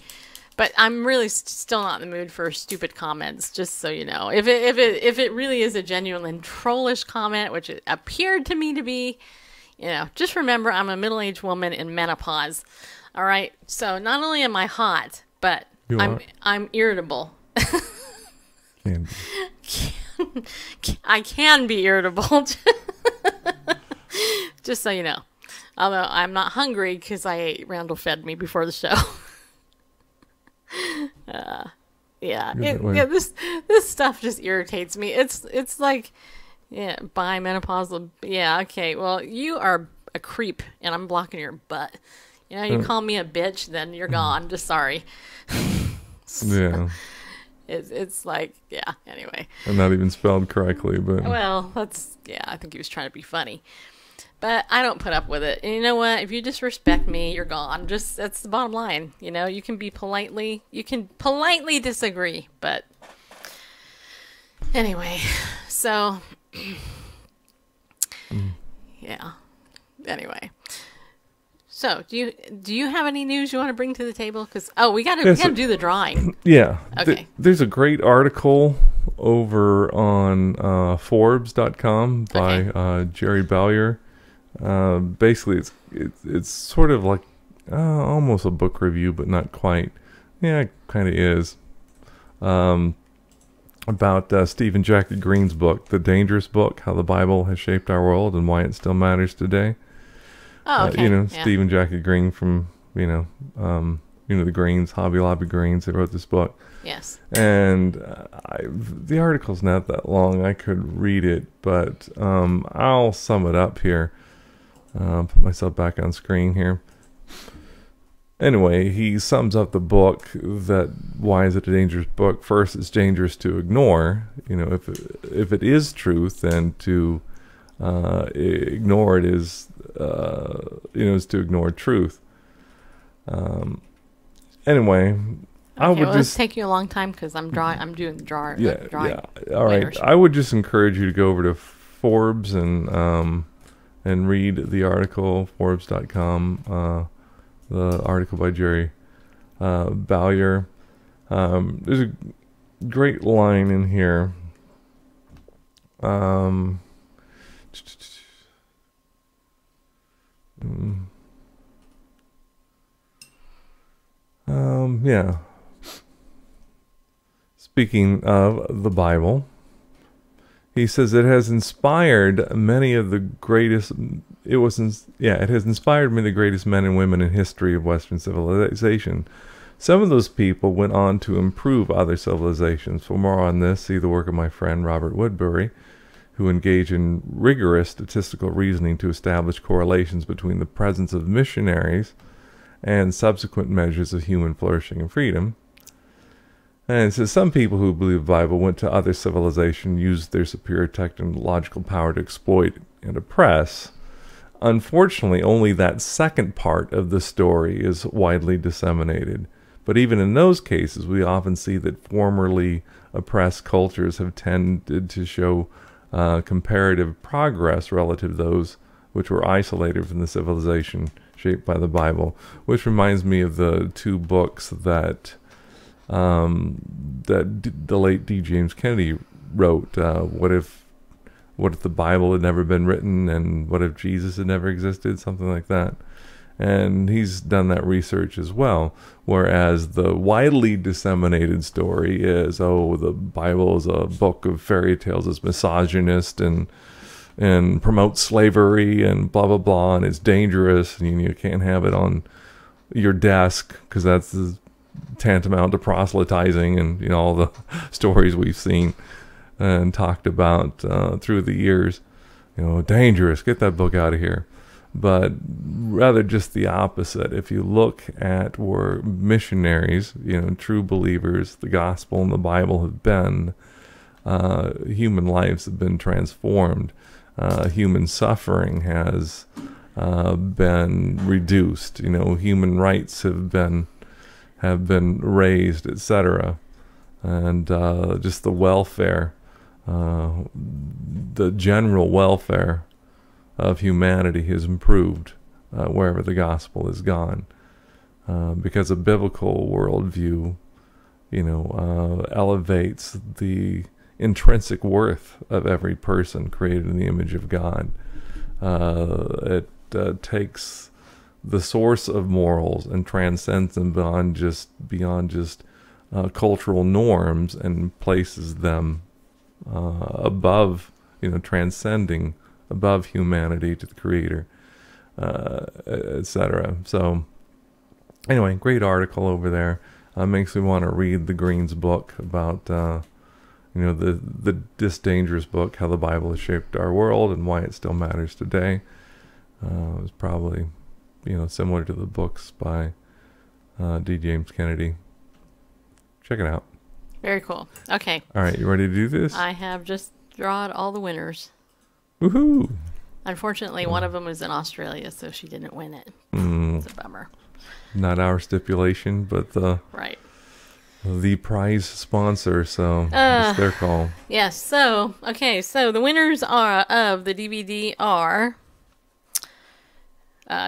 But I'm really still not in the mood for stupid comments, just so you know. If it really is a genuine trollish comment, which it appeared to me to be, just remember I'm a middle-aged woman in menopause. All right? So not only am I hot, but I'm irritable. Can be. I can be irritable. Just so you know. Although I'm not hungry because Randall fed me before the show. This stuff just irritates me. It's like, bimenopausal. Yeah, okay. Well, you are a creep, and I'm blocking your butt. You call me a bitch, then you're gone. Just sorry. Yeah. It's like, yeah, anyway. And not even spelled correctly, but... Well, I think he was trying to be funny. But I don't put up with it. And you know what? If you disrespect me, you're gone. That's the bottom line. You can politely disagree. But anyway, so, yeah. Anyway. So, do you have any news you want to bring to the table? Because we gotta do the drawing. Yeah. Okay. There's a great article over on Forbes.com by Jerry Bowyer. Basically, it's sort of like almost a book review, but not quite. Yeah, it kind of is. About Stephen Jackie Green's book, The Dangerous Book, How the Bible Has Shaped Our World and Why It Still Matters Today. Oh, okay. Yeah. Stephen Jackie Green from, the Greens, Hobby Lobby Greens, they wrote this book. Yes. And the article's not that long. I could read it, but I'll sum it up here. Put myself back on screen here. Anyway, he sums up the book that why is it a dangerous book? First, it's dangerous to ignore. If it is truth, then to ignore it is is to ignore truth. Anyway, I would just take you a long time because I'm doing the drawing. Yeah. All right. I would just encourage you to go over to Forbes and read the article, Forbes.com. The article by Jerry Bowyer. There's a great line in here. Yeah. Speaking of the Bible, he says it has inspired many of the greatest. It has inspired many of the greatest men and women in history of Western civilization. Some of those people went on to improve other civilizations. For more on this, see the work of my friend Robert Woodbury, who engaged in rigorous statistical reasoning to establish correlations between the presence of missionaries and subsequent measures of human flourishing and freedom. And it says some people who believe the Bible went to other civilizations, used their superior technological power to exploit and oppress. Unfortunately, only that second part of the story is widely disseminated. But even in those cases, we often see that formerly oppressed cultures have tended to show comparative progress relative to those which were isolated from the civilization shaped by the Bible. Which reminds me of the two books that the late D. James Kennedy wrote. What if the Bible had never been written, and what if Jesus had never existed? Something like that. And he's done that research as well. Whereas the widely disseminated story is, the Bible is a book of fairy tales, it's misogynist and promotes slavery and blah, blah, blah, and it's dangerous, and you can't have it on your desk because that's tantamount to proselytizing, and all the stories we've seen and talked about through the years. Dangerous, get that book out of here. But rather just the opposite. If you look at where missionaries, true believers, the gospel and the Bible have been, human lives have been transformed. Human suffering has been reduced. Human rights have been raised, etc. And just the welfare, the general welfare of humanity has improved wherever the gospel has gone, because a biblical worldview, elevates the intrinsic worth of every person created in the image of God. It takes the source of morals and transcends them beyond just cultural norms and places them above, transcending above humanity to the Creator, etc. So, anyway, great article over there. Makes me want to read the Green's book about, this dangerous book, How the Bible Has Shaped Our World and Why It Still Matters Today. It was probably, similar to the books by D. James Kennedy. Check it out. Very cool. Okay. All right, you ready to do this? I have just drawn all the winners. Woohoo! Unfortunately, one of them was in Australia, so she didn't win it. It's a bummer. Not our stipulation, but the prize sponsor, so it's their call. Yes. So the winners of the DVD are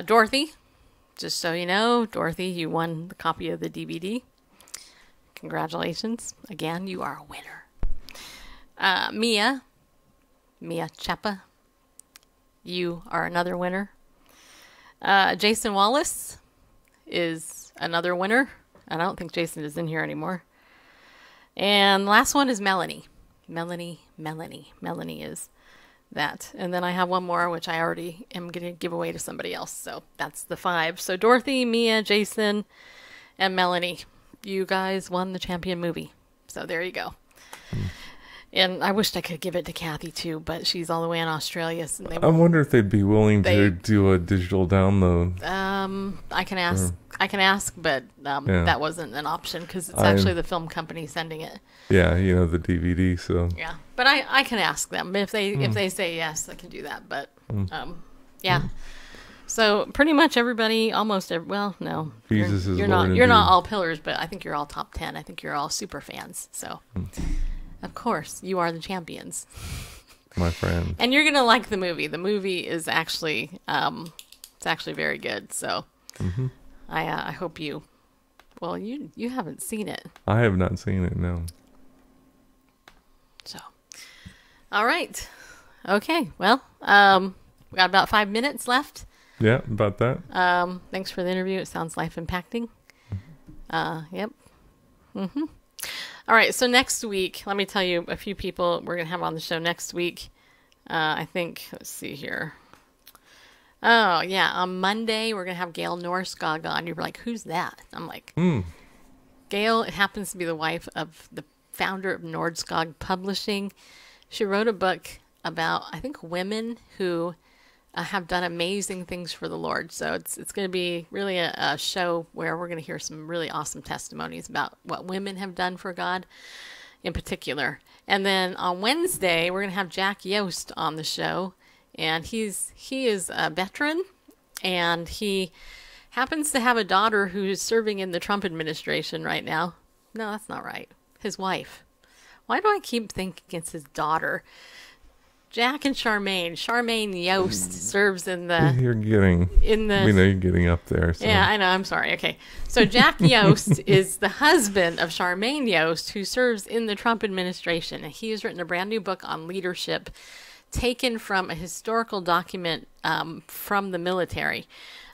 Dorothy. Just so you know, Dorothy, you won the copy of the DVD. Congratulations. Again, you are a winner. Mia Chappa, you are another winner. Jason Wallace is another winner. I don't think Jason is in here anymore. And the last one is Melanie. Melanie is that. And then I have one more, which I already am going to give away to somebody else. So that's the 5. So Dorothy, Mia, Jason, and Melanie. You guys won the champion movie. So there you go. And I wished I could give it to Kathy too, but she's all the way in Australia. So I wonder if they'd be willing to do a digital download. I can ask, but that wasn't an option because it's actually the film company sending it. Yeah, the DVD. So yeah, but I can ask them if they say yes, I can do that. But yeah. So pretty much everybody, well, no, Jesus is you're Lord not. You're not all pillars, but I think you're all top 10. I think you're all super fans. So. Of course, you are the champions. My friend. And you're going to like the movie. The movie is actually, it's actually very good. So I hope you haven't seen it. I have not seen it, no. So, all right. Okay. Well, we got about 5 minutes left. Yeah, about that. Thanks for the interview. It sounds life impacting. Yep. Mm-hmm. All right, so next week, let me tell you a few people we're going to have on the show next week. I think, let's see here. Oh, yeah, on Monday, we're going to have Gail Norskog on. You're like, who's that? I'm like, Gail happens to be the wife of the founder of Nordskog Publishing. She wrote a book about, I think, women who have done amazing things for the Lord. So it's going to be really a show where we're going to hear some really awesome testimonies about what women have done for God in particular. And then on Wednesday, we're going to have Jack Yost on the show. And he is a veteran, and he happens to have a daughter who is serving in the Trump administration right now. No, that's not right. His wife. Why do I keep thinking it's his daughter? Jack and Charmaine. Charmaine Yost serves in the... You're getting up there. So. Yeah, I know. I'm sorry. Okay. So Jack Yost is the husband of Charmaine Yost, who serves in the Trump administration. And he has written a brand new book on leadership taken from a historical document from the military.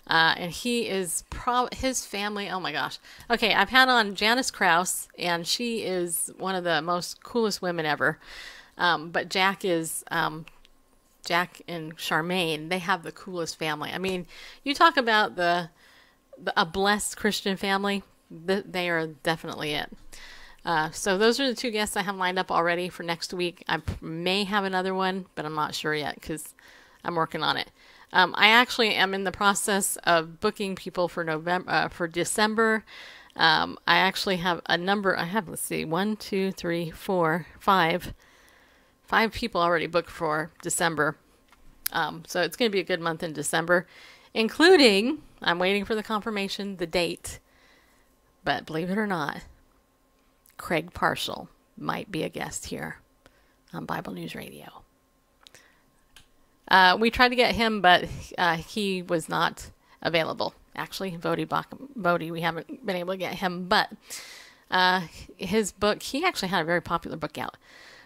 And he is... his family... Oh, my gosh. Okay, I've had on Janice Krause, and she is one of the most coolest women ever. But Jack and Charmaine, they have the coolest family. I mean, you talk about a blessed Christian family, they are definitely it. So those are the 2 guests I have lined up already for next week. I may have another one, but I'm not sure yet because I'm working on it. I actually am in the process of booking people for December. I actually have a number. Let's see, 1, 2, 3, 4, 5. 5 people already booked for December. So it's going to be a good month in December, including, I'm waiting for the confirmation, the date. But believe it or not, Craig Parshall might be a guest here on Bible News Radio. We tried to get him, but he was not available. Actually, Bodie, we haven't been able to get him. But his book, he actually had a very popular book out.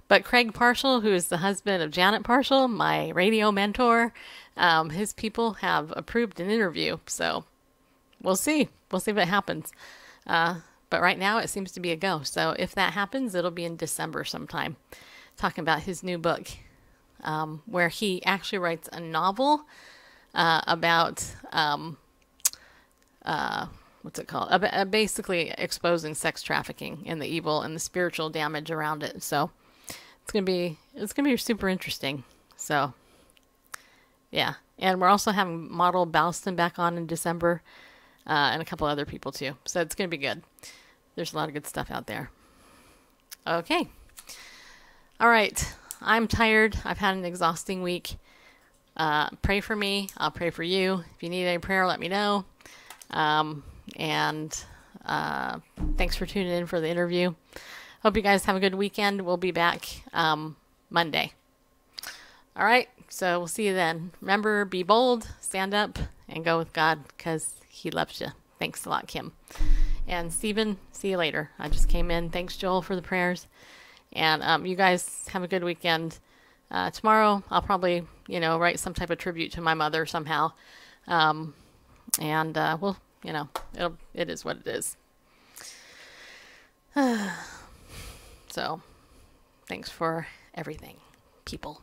But Craig Parshall, who is the husband of Janet Parshall, my radio mentor, his people have approved an interview. So we'll see. We'll see if it happens. But right now it seems to be a go. So if that happens, it'll be in December sometime. Talking about his new book, where he actually writes a novel about, what's it called? Basically exposing sex trafficking and the evil and the spiritual damage around it. So it's gonna be super interesting. So, yeah, and we're also having Model Balston back on in December, and a couple other people too. So it's gonna be good. There's a lot of good stuff out there. Okay, all right. I'm tired. I've had an exhausting week. Pray for me. I'll pray for you. If you need any prayer, let me know. And thanks for tuning in for the interview. Hope you guys have a good weekend. We'll be back Monday. All right, so we'll see you then. Remember, be bold, stand up, and go with God because he loves you. Thanks a lot, Kim. And Stephen, see you later. I just came in. Thanks, Joel, for the prayers. And you guys have a good weekend. Tomorrow I'll probably, write some type of tribute to my mother somehow. And well, it is what it is. So, thanks for everything, people.